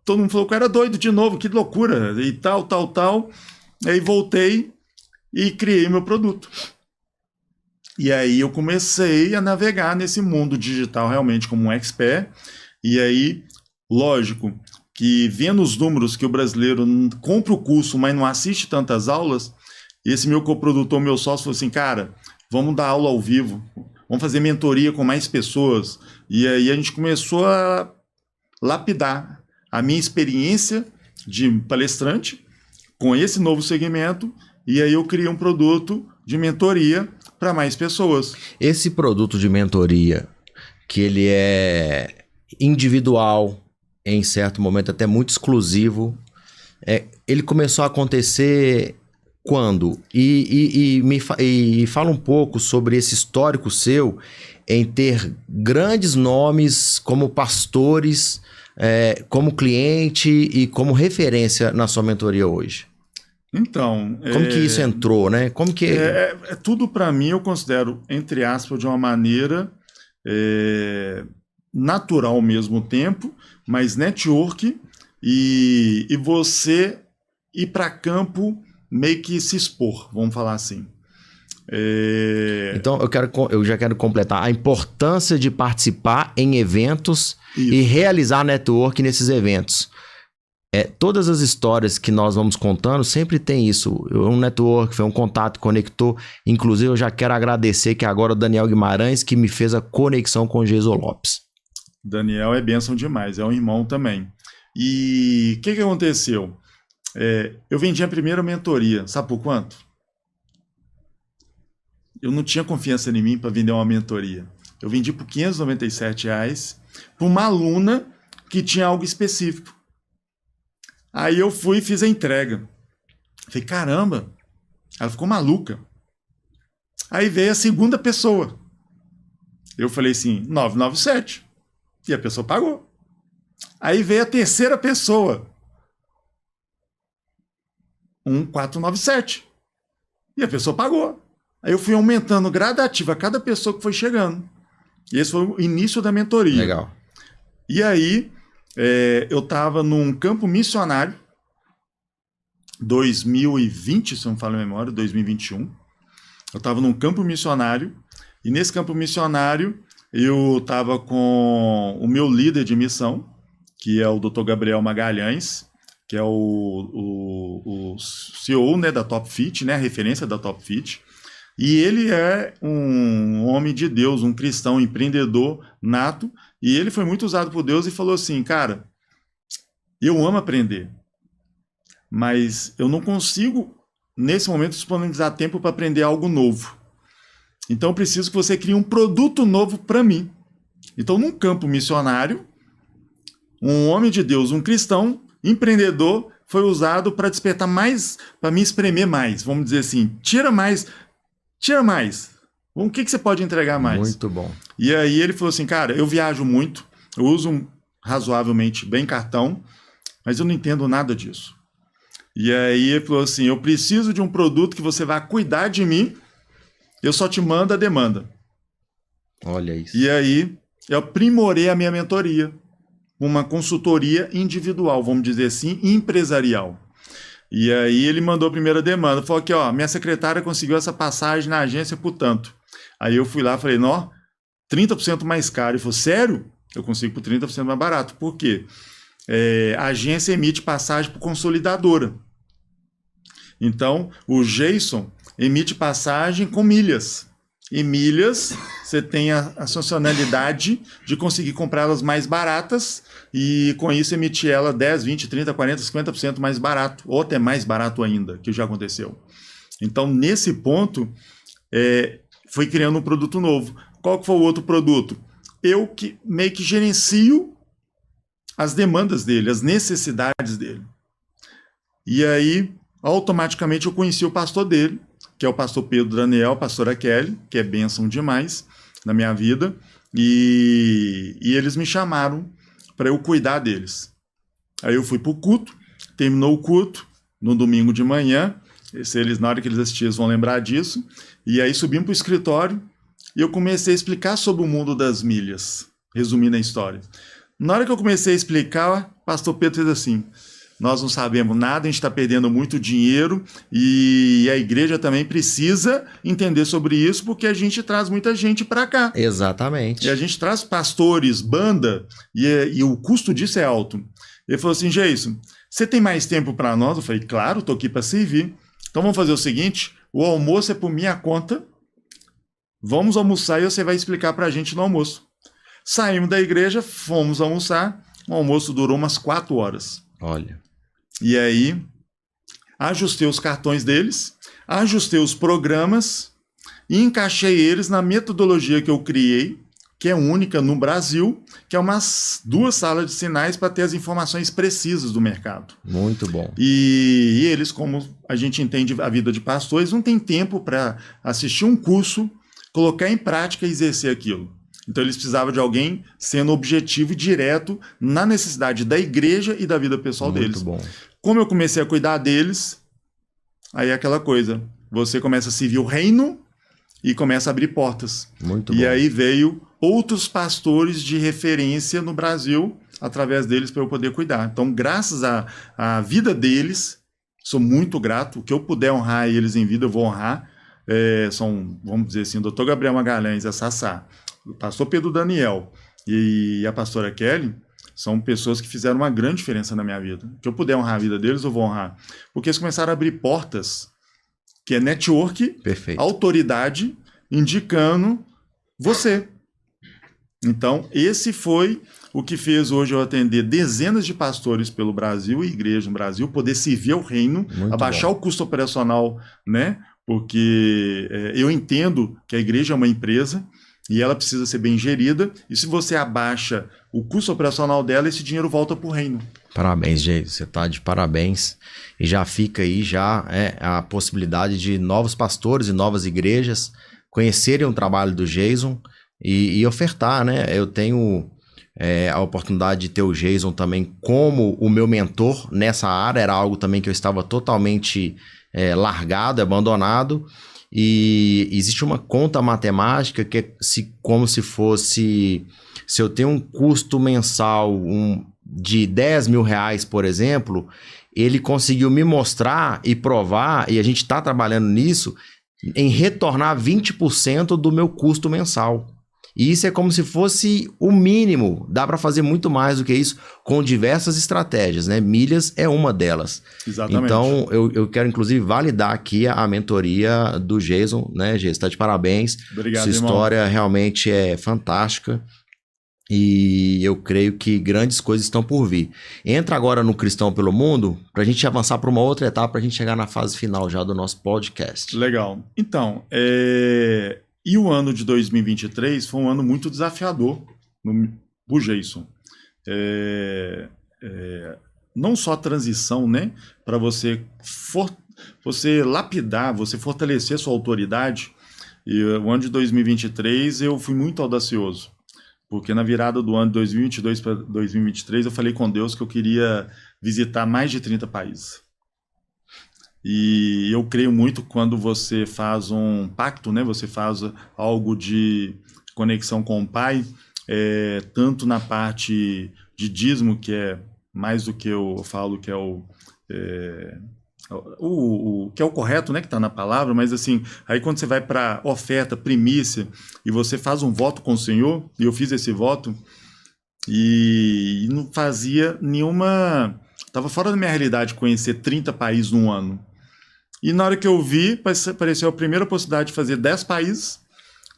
Speaker 2: Todo mundo falou que eu era doido de novo, que loucura. E tal. Aí voltei e criei meu produto. E aí eu comecei a navegar nesse mundo digital realmente como um expert. E aí, lógico, que vendo os números que o brasileiro compra o curso, mas não assiste tantas aulas, esse meu coprodutor, meu sócio, falou assim, cara, vamos dar aula ao vivo, vamos fazer mentoria com mais pessoas. E aí a gente começou a lapidar a minha experiência de palestrante com esse novo segmento, e aí eu criei um produto de mentoria para mais pessoas.
Speaker 1: Esse produto de mentoria, que ele é individual, em certo momento até muito exclusivo, ele começou a acontecer quando? E fala um pouco sobre esse histórico seu em ter grandes nomes como pastores, como cliente e como referência na sua mentoria hoje.
Speaker 2: Então...
Speaker 1: Como que isso entrou, né? Como que...
Speaker 2: tudo para mim eu considero, entre aspas, de uma maneira natural ao mesmo tempo, mas network e você ir para campo meio que se expor, vamos falar assim.
Speaker 1: Então eu já quero completar a importância de participar em eventos e realizar network nesses eventos. Todas as histórias que nós vamos contando sempre tem isso. Um network, foi um contato, conectou. Inclusive, eu já quero agradecer que agora o Daniel Guimarães que me fez a conexão com o Geiso Lopes.
Speaker 2: Daniel é bênção demais, é um irmão também. E o que aconteceu? Eu vendi a primeira mentoria, sabe por quanto? Eu não tinha confiança em mim para vender uma mentoria. Eu vendi por R$597 para uma aluna que tinha algo específico. Aí eu fui e fiz a entrega. Falei, caramba, ela ficou maluca. Aí veio a segunda pessoa. Eu falei assim, 997. E a pessoa pagou. Aí veio a terceira pessoa. 1497. E a pessoa pagou. Aí eu fui aumentando gradativo a cada pessoa que foi chegando. E esse foi o início da mentoria.
Speaker 1: Legal.
Speaker 2: E aí... eu estava num campo missionário, 2020, se não me falha a memória, 2021. Eu estava num campo missionário, e nesse campo missionário eu estava com o meu líder de missão, que é o Dr. Gabriel Magalhães, que é o CEO, né, da Top Fit, né, a referência da Top Fit. E ele é um homem de Deus, um cristão, empreendedor nato, e ele foi muito usado por Deus e falou assim, cara, eu amo aprender, mas eu não consigo, nesse momento, disponibilizar tempo para aprender algo novo. Então eu preciso que você crie um produto novo para mim. Então, num campo missionário, um homem de Deus, um cristão, empreendedor, foi usado para despertar mais, para me espremer mais. Vamos dizer assim, tira mais. O que você pode entregar mais?
Speaker 1: Muito bom.
Speaker 2: E aí ele falou assim, cara, eu viajo muito, eu uso razoavelmente bem cartão, mas eu não entendo nada disso. E aí ele falou assim, eu preciso de um produto que você vai cuidar de mim, eu só te mando a demanda.
Speaker 1: Olha isso.
Speaker 2: E aí eu aprimorei a minha mentoria, uma consultoria individual, vamos dizer assim, empresarial. E aí ele mandou a primeira demanda, falou aqui, ó, minha secretária conseguiu essa passagem na agência por tanto. Aí eu fui lá e falei, não, 30% mais caro. Ele falou, sério? Eu consigo por 30% mais barato. Por quê? A agência emite passagem por consolidadora. Então, o Jason emite passagem com milhas. E milhas, você tem a funcionalidade de conseguir comprá-las mais baratas e com isso emitir ela 10, 20, 30, 40, 50% mais barato, ou até mais barato ainda, que já aconteceu. Então, nesse ponto, foi criando um produto novo. Qual que foi o outro produto? Eu que meio que gerencio as demandas dele, as necessidades dele. E aí, automaticamente, eu conheci o pastor dele, que é o pastor Pedro Daniel, a pastora Kelly, que é bênção demais na minha vida, e eles me chamaram para eu cuidar deles. Aí eu fui para o culto, terminou o culto, no domingo de manhã, na hora que eles assistirem, vão lembrar disso, e aí subimos para o escritório, e eu comecei a explicar sobre o mundo das milhas, resumindo a história. Na hora que eu comecei a explicar, o pastor Pedro fez assim, nós não sabemos nada, a gente está perdendo muito dinheiro e a igreja também precisa entender sobre isso porque a gente traz muita gente para cá.
Speaker 1: Exatamente.
Speaker 2: E a gente traz pastores, banda e o custo disso é alto. Ele falou assim, Jason, você tem mais tempo para nós? Eu falei, claro, estou aqui para servir. Então vamos fazer o seguinte, o almoço é por minha conta, vamos almoçar e você vai explicar para a gente no almoço. Saímos da igreja, fomos almoçar, o almoço durou umas 4 horas.
Speaker 1: Olha.
Speaker 2: E aí, ajustei os cartões deles, ajustei os programas e encaixei eles na metodologia que eu criei, que é única no Brasil, que é umas 2 salas de sinais para ter as informações precisas do mercado.
Speaker 1: Muito bom.
Speaker 2: E eles, como a gente entende a vida de pastores, não tem tempo para assistir um curso, colocar em prática e exercer aquilo. Então eles precisavam de alguém sendo objetivo e direto na necessidade da igreja e da vida pessoal deles.
Speaker 1: Muito bom.
Speaker 2: Como eu comecei a cuidar deles, aí é aquela coisa, você começa a servir o reino e começa a abrir portas.
Speaker 1: Muito bom.
Speaker 2: E aí veio outros pastores de referência no Brasil, através deles para eu poder cuidar. Então, graças à vida deles, sou muito grato. O que eu puder honrar eles em vida, eu vou honrar. São, vamos dizer assim, o doutor Gabriel Magalhães, a Sassá, o pastor Pedro Daniel e a pastora Kelly, são pessoas que fizeram uma grande diferença na minha vida. Se eu puder honrar a vida deles, eu vou honrar. Porque eles começaram a abrir portas, que é network,
Speaker 1: perfeito,
Speaker 2: autoridade, indicando você. Então, esse foi o que fez hoje eu atender dezenas de pastores pelo Brasil e igreja no Brasil, poder servir ao reino,
Speaker 1: muito
Speaker 2: abaixar
Speaker 1: bom.
Speaker 2: o custo operacional, né? Porque eu entendo que a igreja é uma empresa, e ela precisa ser bem gerida, e se você abaixa o custo operacional dela, esse dinheiro volta para o reino.
Speaker 1: Parabéns, Jason, você está de parabéns, e já fica aí a possibilidade de novos pastores e novas igrejas conhecerem o trabalho do Jason e ofertar, né? Eu tenho a oportunidade de ter o Jason também como o meu mentor nessa área, era algo também que eu estava totalmente largado, abandonado. E existe uma conta matemática que é como se fosse, se eu tenho um custo mensal de 10 mil reais, por exemplo, ele conseguiu me mostrar e provar, e a gente está trabalhando nisso, em retornar 20% do meu custo mensal. E isso é como se fosse o mínimo, dá para fazer muito mais do que isso com diversas estratégias, né? Milhas é uma delas.
Speaker 2: Exatamente.
Speaker 1: Então, eu quero inclusive validar aqui a mentoria do Jason, né, Jason? Está de parabéns.
Speaker 2: Obrigado,
Speaker 1: sua história
Speaker 2: irmão.
Speaker 1: realmente é fantástica e eu creio que grandes coisas estão por vir. Entra agora no Cristão pelo Mundo para a gente avançar para uma outra etapa, para a gente chegar na fase final já do nosso podcast.
Speaker 2: Legal. Então, E o ano de 2023 foi um ano muito desafiador pro Jason. Não só a transição, né, para você lapidar, você fortalecer sua autoridade. E o ano de 2023 eu fui muito audacioso, porque na virada do ano de 2022 para 2023 eu falei com Deus que eu queria visitar mais de 30 países. E eu creio muito quando você faz um pacto, né? Você faz algo de conexão com o Pai, tanto na parte de dízimo, que é mais do que eu falo que é que é o correto, né, que está na palavra, mas assim, aí quando você vai para oferta, primícia, e você faz um voto com o Senhor, e eu fiz esse voto, e não fazia nenhuma... Estava fora da minha realidade conhecer 30 países num ano. E na hora que eu vi, apareceu a primeira oportunidade de fazer 10 países.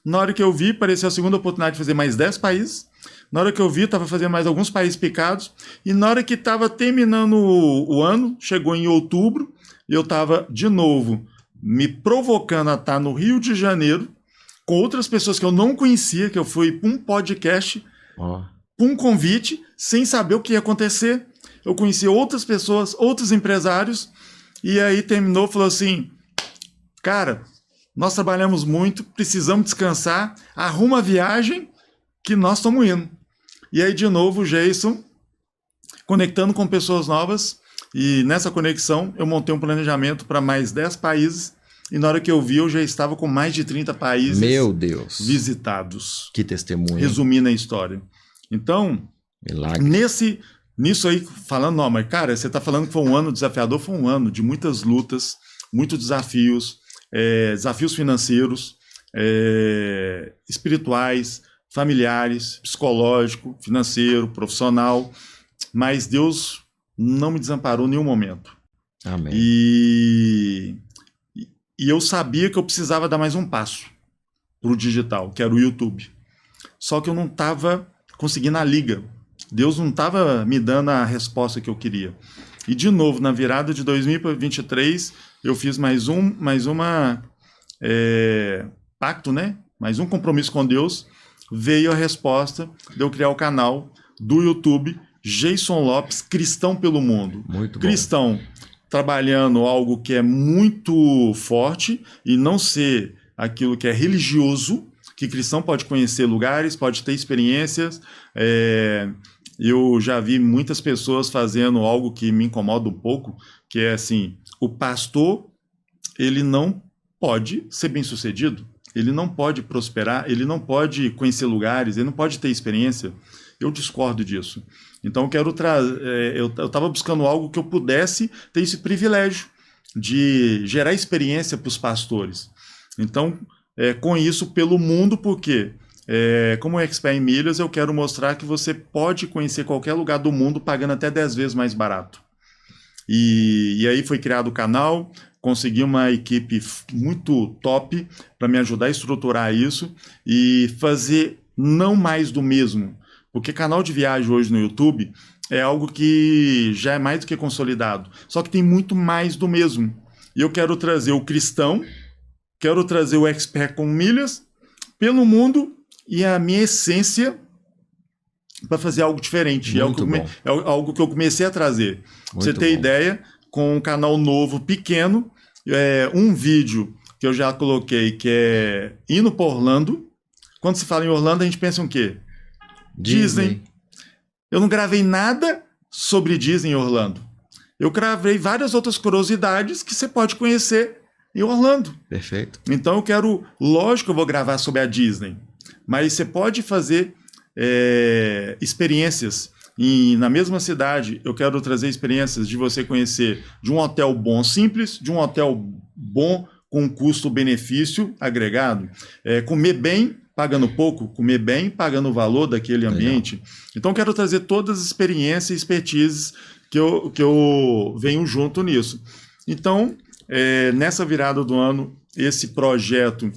Speaker 2: Na hora que eu vi, apareceu a segunda oportunidade de fazer mais 10 países. Na hora que eu vi, estava fazendo mais alguns países picados. E na hora que estava terminando o ano, chegou em outubro, e eu estava, de novo, me provocando a estar no Rio de Janeiro, com outras pessoas que eu não conhecia, que eu fui para um podcast, para um convite, sem saber o que ia acontecer. Eu conheci outras pessoas, outros empresários, e aí terminou, falou assim, cara, nós trabalhamos muito, precisamos descansar, arruma a viagem que nós estamos indo. E aí, de novo, o Jason, conectando com pessoas novas, e nessa conexão eu montei um planejamento para mais 10 países, e na hora que eu vi, eu já estava com mais de 30 países
Speaker 1: Meu Deus.
Speaker 2: Visitados.
Speaker 1: Que testemunho.
Speaker 2: Resumindo a história. Então,
Speaker 1: milagre.
Speaker 2: Nisso aí, falando, não, mas cara, você está falando que foi um ano desafiador, foi um ano de muitas lutas, muitos desafios, desafios financeiros, espirituais, familiares, psicológico, financeiro, profissional, mas Deus não me desamparou em nenhum momento.
Speaker 1: Amém.
Speaker 2: E eu sabia que eu precisava dar mais um passo para o digital, que era o YouTube. Só que eu não estava conseguindo a liga. Deus não estava me dando a resposta que eu queria. E, de novo, na virada de 2023, eu fiz mais uma pacto, né? Mais um compromisso com Deus. Veio a resposta de eu criar o canal do YouTube, Jason Lopes, Cristão pelo Mundo.
Speaker 1: Muito bom.
Speaker 2: Cristão, trabalhando algo que é muito forte e não ser aquilo que é religioso, que cristão pode conhecer lugares, pode ter experiências. Eu já vi muitas pessoas fazendo algo que me incomoda um pouco, que é assim, o pastor, ele não pode ser bem-sucedido, ele não pode prosperar, ele não pode conhecer lugares, ele não pode ter experiência. Eu discordo disso. Então eu quero eu estava buscando algo que eu pudesse ter esse privilégio de gerar experiência para os pastores. Então, com isso, pelo mundo, porque como expert em milhas, eu quero mostrar que você pode conhecer qualquer lugar do mundo pagando até 10 vezes mais barato. E aí foi criado o canal, consegui uma equipe muito top para me ajudar a estruturar isso e fazer não mais do mesmo. Porque canal de viagem hoje no YouTube é algo que já é mais do que consolidado. Só que tem muito mais do mesmo. E eu quero trazer o cristão, quero trazer o expert com milhas pelo mundo e a minha essência para fazer algo diferente. É algo que eu comecei a trazer. Pra você ter ideia, com um canal novo, pequeno, um vídeo que eu já coloquei, que é indo para Orlando. Quando se fala em Orlando, a gente pensa em quê? Disney. Eu não gravei nada sobre Disney em Orlando. Eu gravei várias outras curiosidades que você pode conhecer em Orlando.
Speaker 1: Perfeito.
Speaker 2: Então eu quero, lógico, eu vou gravar sobre a Disney, mas você pode fazer experiências na mesma cidade. Eu quero trazer experiências de você conhecer de um hotel bom simples, de um hotel bom com custo-benefício agregado, comer bem pagando pouco, comer bem pagando o valor daquele ambiente. Legal. Então eu quero trazer todas as experiências e expertises que eu venho junto nisso. Então, nessa virada do ano, esse projeto,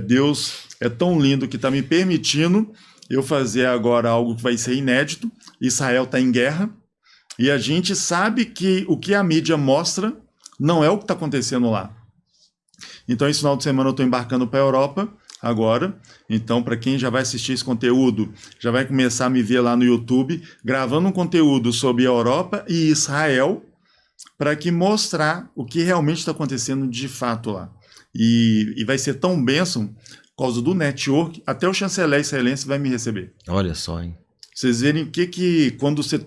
Speaker 2: Deus é tão lindo que está me permitindo eu fazer agora algo que vai ser inédito. Israel está em guerra e a gente sabe que o que a mídia mostra não é o que está acontecendo lá. Então, esse final de semana eu estou embarcando para a Europa agora. Então, para quem já vai assistir esse conteúdo, já vai começar a me ver lá no YouTube, gravando um conteúdo sobre a Europa e Israel, para que mostrar o que realmente está acontecendo de fato lá. E vai ser tão bênção, por causa do network, até o chanceler israelense vai me receber.
Speaker 1: Olha só, hein?
Speaker 2: Vocês verem o que quando você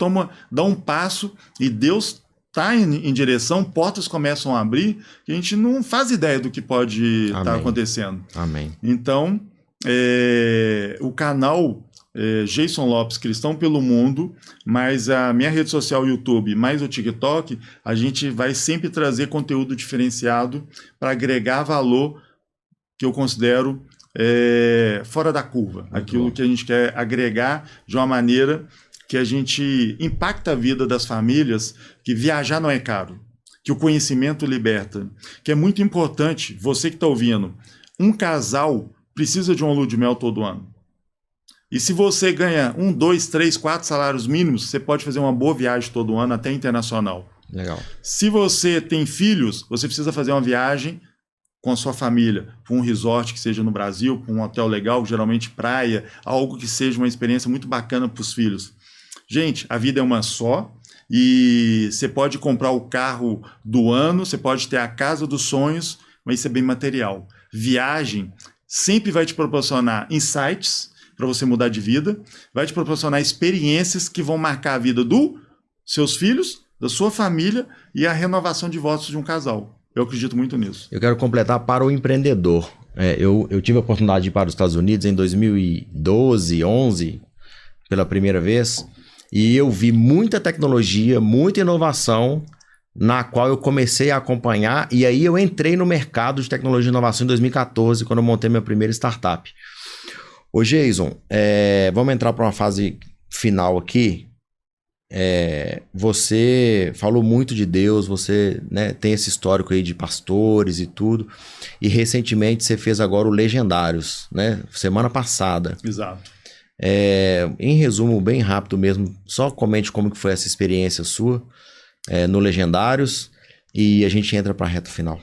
Speaker 2: dá um passo e Deus está em direção, portas começam a abrir, que a gente não faz ideia do que pode estar acontecendo.
Speaker 1: Amém.
Speaker 2: Então, o canal Jason Lopes Cristão pelo Mundo, mais a minha rede social YouTube, mais o TikTok, a gente vai sempre trazer conteúdo diferenciado para agregar valor que eu considero fora da curva. Muito aquilo bom. Que a gente quer agregar de uma maneira que a gente impacta a vida das famílias, que viajar não é caro, que o conhecimento liberta, que é muito importante, você que está ouvindo, um casal precisa de uma lua de mel todo ano. E se você ganha 1, 2, 3, 4 salários mínimos, você pode fazer uma boa viagem todo ano, até internacional.
Speaker 1: Legal.
Speaker 2: Se você tem filhos, você precisa fazer uma viagem com a sua família, para um resort que seja no Brasil, para um hotel legal, geralmente praia, algo que seja uma experiência muito bacana para os filhos. Gente, a vida é uma só e você pode comprar o carro do ano, você pode ter a casa dos sonhos, mas isso é bem material. Viagem sempre vai te proporcionar insights para você mudar de vida, vai te proporcionar experiências que vão marcar a vida dos seus filhos, da sua família e a renovação de votos de um casal. Eu acredito muito nisso.
Speaker 1: Eu quero completar para o empreendedor. Eu tive a oportunidade de ir para os Estados Unidos em 2012, 2011, pela primeira vez, e eu vi muita tecnologia, muita inovação, na qual eu comecei a acompanhar, e aí eu entrei no mercado de tecnologia e inovação em 2014, quando eu montei minha primeira startup. Ô Jason, vamos entrar para uma fase final aqui. Você falou muito de Deus, você, né, tem esse histórico aí de pastores e tudo, e recentemente você fez agora o Legendários, né, semana passada.
Speaker 2: Exato.
Speaker 1: Em resumo, bem rápido mesmo, só comente como que foi essa experiência sua no Legendários e a gente entra para a reta final.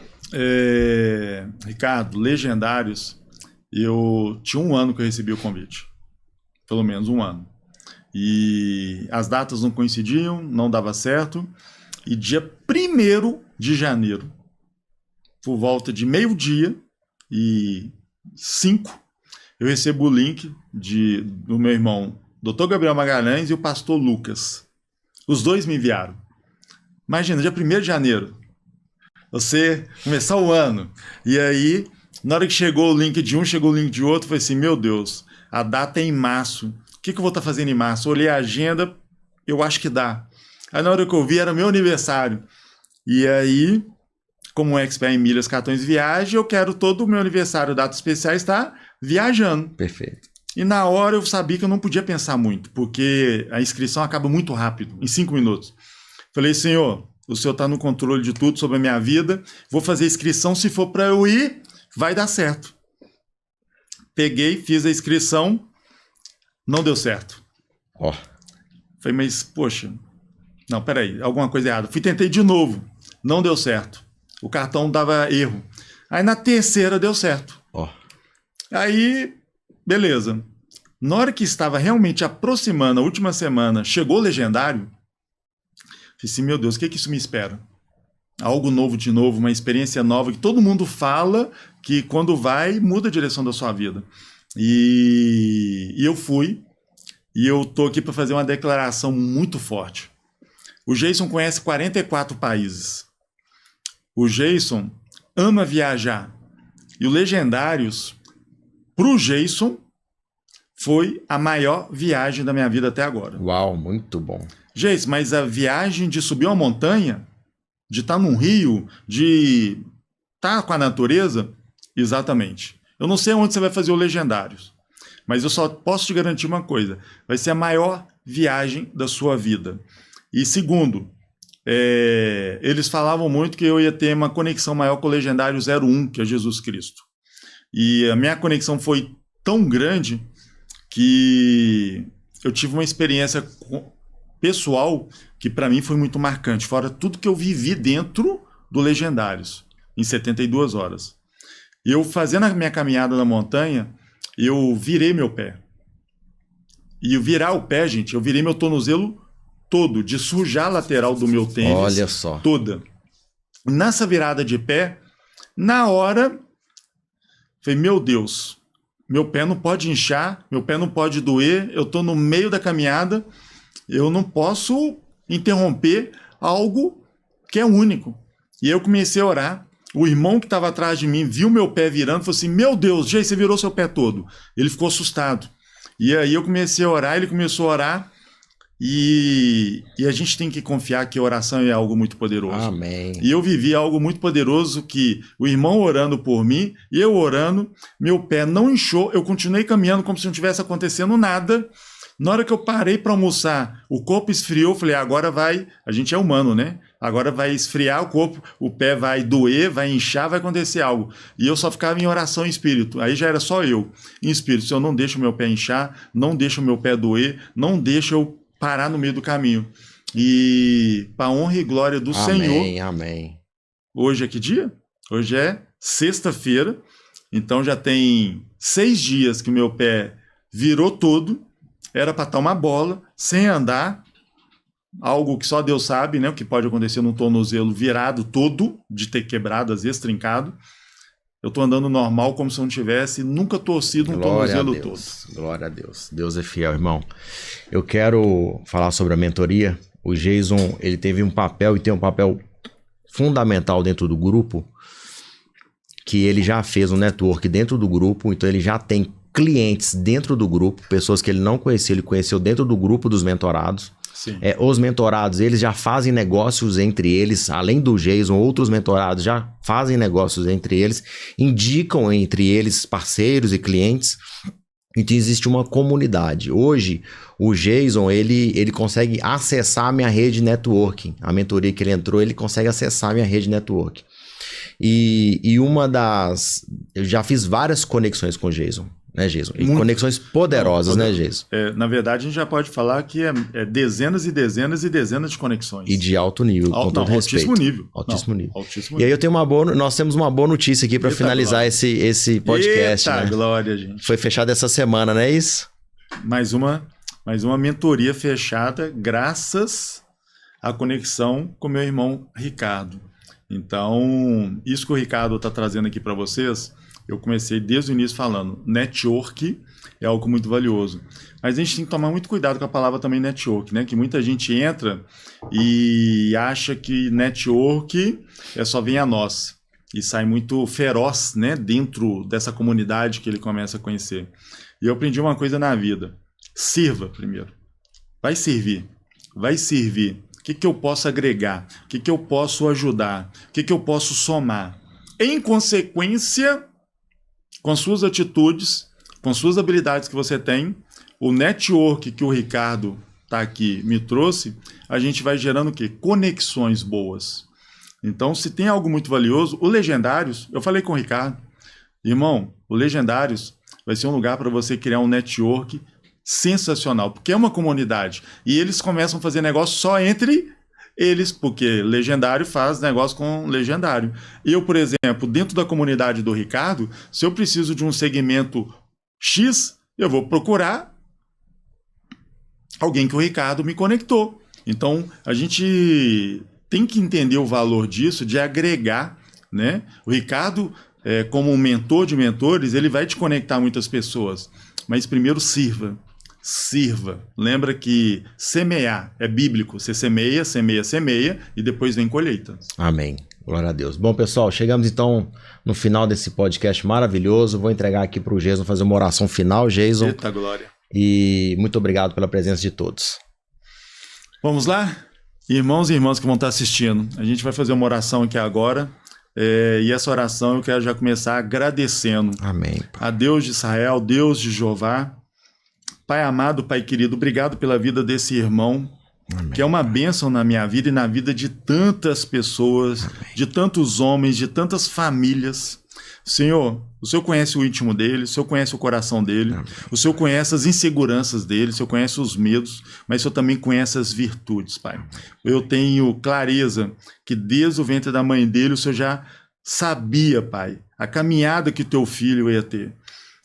Speaker 2: Ricardo, Legendários, eu tinha 1 ano que eu recebi o convite, pelo menos 1 ano. E as datas não coincidiam, não dava certo. E dia 1º de janeiro, por volta de 12:05, eu recebo o link do meu irmão, Dr. Gabriel Magalhães, e o pastor Lucas. Os dois me enviaram. Imagina, dia 1º de janeiro, você começar o ano. E aí, na hora que chegou o link de um, chegou o link de outro, eu falei assim, meu Deus, a data é em março. O que eu vou estar fazendo em março? Olhei a agenda, eu acho que dá. Aí na hora que eu vi, era meu aniversário. E aí, como um expert em milhas, cartões de viagem, eu quero todo o meu aniversário, datas especiais, estar viajando.
Speaker 1: Perfeito.
Speaker 2: E na hora eu sabia que eu não podia pensar muito, porque a inscrição acaba muito rápido, em 5 minutos. Falei, Senhor, o Senhor está no controle de tudo sobre a minha vida, vou fazer a inscrição, se for para eu ir, vai dar certo. Peguei, fiz a inscrição, não deu certo. Falei, mas, poxa, não, peraí, alguma coisa errada. Tentei de novo, não deu certo. O cartão dava erro. Aí na terceira deu certo. Aí, beleza. Na hora que estava realmente aproximando, a última semana, chegou o Legendário, falei assim, meu Deus, o que isso me espera? Algo novo de novo, uma experiência nova, que todo mundo fala que quando vai, muda a direção da sua vida. E eu fui, e eu tô aqui para fazer uma declaração muito forte. O Jason conhece 44 países. O Jason ama viajar. E o Legendários, pro Jason, foi a maior viagem da minha vida até agora.
Speaker 1: Uau, muito bom.
Speaker 2: Jason, mas a viagem de subir uma montanha, de estar num rio, de estar com a natureza, exatamente. Eu não sei onde você vai fazer o Legendários, mas eu só posso te garantir uma coisa, vai ser a maior viagem da sua vida. E segundo, eles falavam muito que eu ia ter uma conexão maior com o Legendário 01, que é Jesus Cristo. E a minha conexão foi tão grande que eu tive uma experiência pessoal que para mim foi muito marcante, fora tudo que eu vivi dentro do Legendários, em 72 horas. E eu fazendo a minha caminhada na montanha, eu virei meu pé. E eu virar o pé, gente, eu virei meu tornozelo todo, de sujar a lateral do meu tênis.
Speaker 1: Olha só.
Speaker 2: Toda. Nessa virada de pé, na hora, falei, meu Deus, meu pé não pode inchar, meu pé não pode doer, eu estou no meio da caminhada, eu não posso interromper algo que é único. E eu comecei a orar. O irmão que estava atrás de mim viu meu pé virando, falou assim, meu Deus, Jay, você virou seu pé todo. Ele ficou assustado. E aí eu comecei a orar, ele começou a orar, e a gente tem que confiar que a oração é algo muito poderoso.
Speaker 1: Amém.
Speaker 2: E eu vivi algo muito poderoso, que o irmão orando por mim, eu orando, meu pé não inchou, eu continuei caminhando como se não tivesse acontecendo nada. Na hora que eu parei para almoçar, o corpo esfriou, falei, agora vai, a gente é humano, né? Agora vai esfriar o corpo, o pé vai doer, vai inchar, vai acontecer algo. E eu só ficava em oração em espírito, aí já era só eu, em espírito. Se eu não deixo o meu pé inchar, não deixo o meu pé doer, não deixo eu parar no meio do caminho. E para honra e glória do Senhor.
Speaker 1: Amém.
Speaker 2: Hoje é que dia? Hoje é sexta-feira, então já tem 6 dias que o meu pé virou todo. Era para estar uma bola, sem andar, algo que só Deus sabe, né? O que pode acontecer num tornozelo virado todo, de ter quebrado, às vezes trincado. Eu estou andando normal, como se eu não tivesse nunca torcido um tornozelo todo.
Speaker 1: Glória a Deus. Deus é fiel, irmão. Eu quero falar sobre a mentoria. O Jason, ele teve um papel e tem um papel fundamental dentro do grupo, que ele já fez um network dentro do grupo, então ele já tem clientes dentro do grupo, pessoas que ele não conhecia, ele conheceu dentro do grupo dos mentorados.
Speaker 2: Sim.
Speaker 1: Os mentorados, eles já fazem negócios entre eles, além do Jason, outros mentorados já fazem negócios entre eles, indicam entre eles parceiros e clientes. Então existe uma comunidade. Hoje, o Jason, ele consegue acessar a minha rede networking. A mentoria que ele entrou, ele consegue acessar a minha rede networking. E uma das... Eu já fiz várias conexões com o Jason. Né, Jason? E conexões poderosas, né, Jason?
Speaker 2: Na verdade, a gente já pode falar que é dezenas e dezenas e dezenas de conexões.
Speaker 1: E de alto nível, com todo respeito.
Speaker 2: Altíssimo nível.
Speaker 1: E aí eu tenho nós temos uma boa notícia aqui para finalizar esse podcast.
Speaker 2: Eita,
Speaker 1: né?
Speaker 2: glória, gente.
Speaker 1: Foi fechado essa semana, não é isso?
Speaker 2: Mais uma mentoria fechada, graças à conexão com meu irmão Ricardo. Então, isso que o Ricardo está trazendo aqui para vocês... Eu comecei desde o início falando, network é algo muito valioso. Mas a gente tem que tomar muito cuidado com a palavra também network, né? Que muita gente entra e acha que network só vem a nós. E sai muito feroz, né? Dentro dessa comunidade que ele começa a conhecer. E eu aprendi uma coisa na vida. Sirva primeiro. Vai servir. Vai servir. O que eu posso agregar? O que eu posso ajudar? O que eu posso somar? Em consequência... com suas atitudes, com suas habilidades que você tem, o network que o Ricardo tá aqui me trouxe, a gente vai gerando o quê? Conexões boas. Então, se tem algo muito valioso, o Legendários, eu falei com o Ricardo, irmão, o Legendários vai ser um lugar para você criar um network sensacional, porque é uma comunidade, e eles começam a fazer negócio só entre eles, porque Legendário faz negócio com Legendário. Eu, por exemplo, dentro da comunidade do Ricardo, se eu preciso de um segmento X, eu vou procurar alguém que o Ricardo me conectou. Então, a gente tem que entender o valor disso, de agregar, né? O Ricardo, como um mentor de mentores, ele vai te conectar a muitas pessoas, mas primeiro sirva. Lembra que semear é bíblico. Você semeia, e depois vem colheita.
Speaker 1: Amém. Glória a Deus. Bom, pessoal, chegamos então no final desse podcast maravilhoso. Vou entregar aqui para o Jason fazer uma oração final, Jason.
Speaker 2: Eita glória.
Speaker 1: E muito obrigado pela presença de todos.
Speaker 2: Vamos lá? Irmãos e irmãs que vão estar assistindo, a gente vai fazer uma oração aqui agora. E essa oração eu quero já começar agradecendo.
Speaker 1: Amém.
Speaker 2: A Deus de Israel, Deus de Jeová. Pai amado, Pai querido, obrigado pela vida desse irmão, amém, que é uma bênção na minha vida e na vida de tantas pessoas, amém, de tantos homens, de tantas famílias. Senhor, o Senhor conhece o íntimo dele, o Senhor conhece o coração dele, amém, o Senhor conhece as inseguranças dele, o Senhor conhece os medos, mas o Senhor também conhece as virtudes, Pai. Eu tenho clareza que desde o ventre da mãe dele o Senhor já sabia, Pai, a caminhada que teu filho ia ter.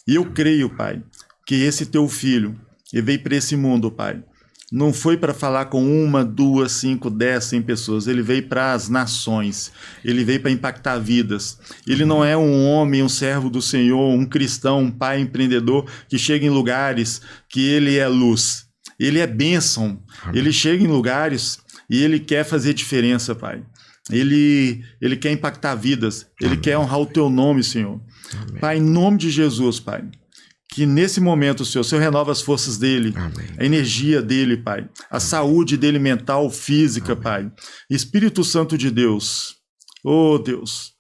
Speaker 2: E eu creio, Pai, que esse teu filho, ele veio para esse mundo, Pai, não foi para falar com 1, 2, 5, 10, 100 pessoas. Ele veio para as nações. Ele veio para impactar vidas. Ele não é um homem, um servo do Senhor, um cristão, um pai empreendedor que chega em lugares que ele é luz. Ele é bênção. Amém. Ele chega em lugares e ele quer fazer diferença, Pai. Ele quer impactar vidas. Ele Amém. Quer honrar o teu nome, Senhor. Amém. Pai, em nome de Jesus, Pai. Que nesse momento, Senhor renova as forças dele, Amém. A energia dele, Pai, a Amém. Saúde dele mental, física, Amém. Pai. Espírito Santo de Deus, oh Deus,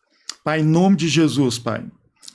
Speaker 2: Pai, em nome de Jesus, Pai,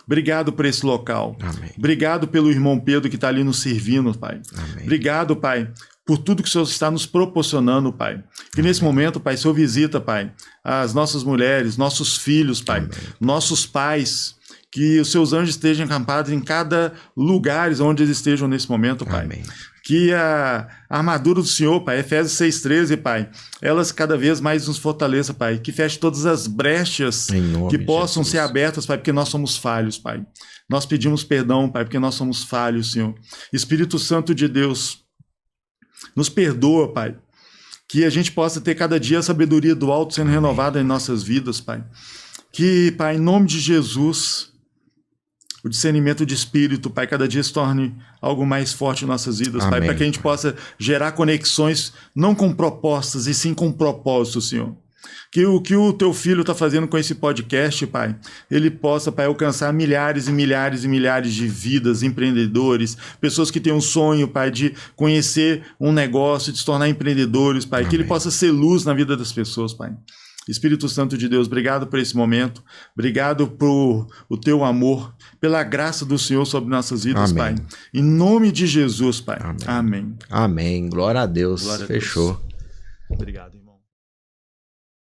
Speaker 2: obrigado por esse local. Amém. Obrigado pelo irmão Pedro que está ali nos servindo, Pai. Amém. Obrigado, Pai, por tudo que o Senhor está nos proporcionando, Pai. Que nesse momento, Pai, o Senhor visita, Pai, as nossas mulheres, nossos filhos, Pai, Amém. Nossos pais. Que os seus anjos estejam acampados em cada lugar onde eles estejam nesse momento, Pai. Amém. Que a armadura do Senhor, Pai, Efésios 6,13, Pai, elas cada vez mais nos fortaleça, Pai. Que feche todas as brechas que possam ser abertas, Pai, porque nós somos falhos, Pai. Nós pedimos perdão, Pai, porque nós somos falhos, Senhor. Espírito Santo de Deus, nos perdoa, Pai. Que a gente possa ter cada dia a sabedoria do alto sendo Amém. Renovada em nossas vidas, Pai. Que, Pai, em nome de Jesus, o discernimento de espírito, Pai, cada dia se torne algo mais forte em nossas vidas, Amém. Pai, para que a gente possa gerar conexões, não com propostas, e sim com propósito, Senhor. Que o teu filho está fazendo com esse podcast, Pai, ele possa, Pai, alcançar milhares e milhares e milhares de vidas, empreendedores, pessoas que têm um sonho, Pai, de conhecer um negócio, de se tornar empreendedores, Pai, Amém. Que ele possa ser luz na vida das pessoas, Pai. Espírito Santo de Deus, obrigado por esse momento, obrigado por o teu amor, pela graça do Senhor sobre nossas vidas, Amém. Pai. Em nome de Jesus, Pai. Amém.
Speaker 1: Amém. Amém. Glória a Deus. Glória a Fechou.
Speaker 2: Deus. Obrigado, irmão.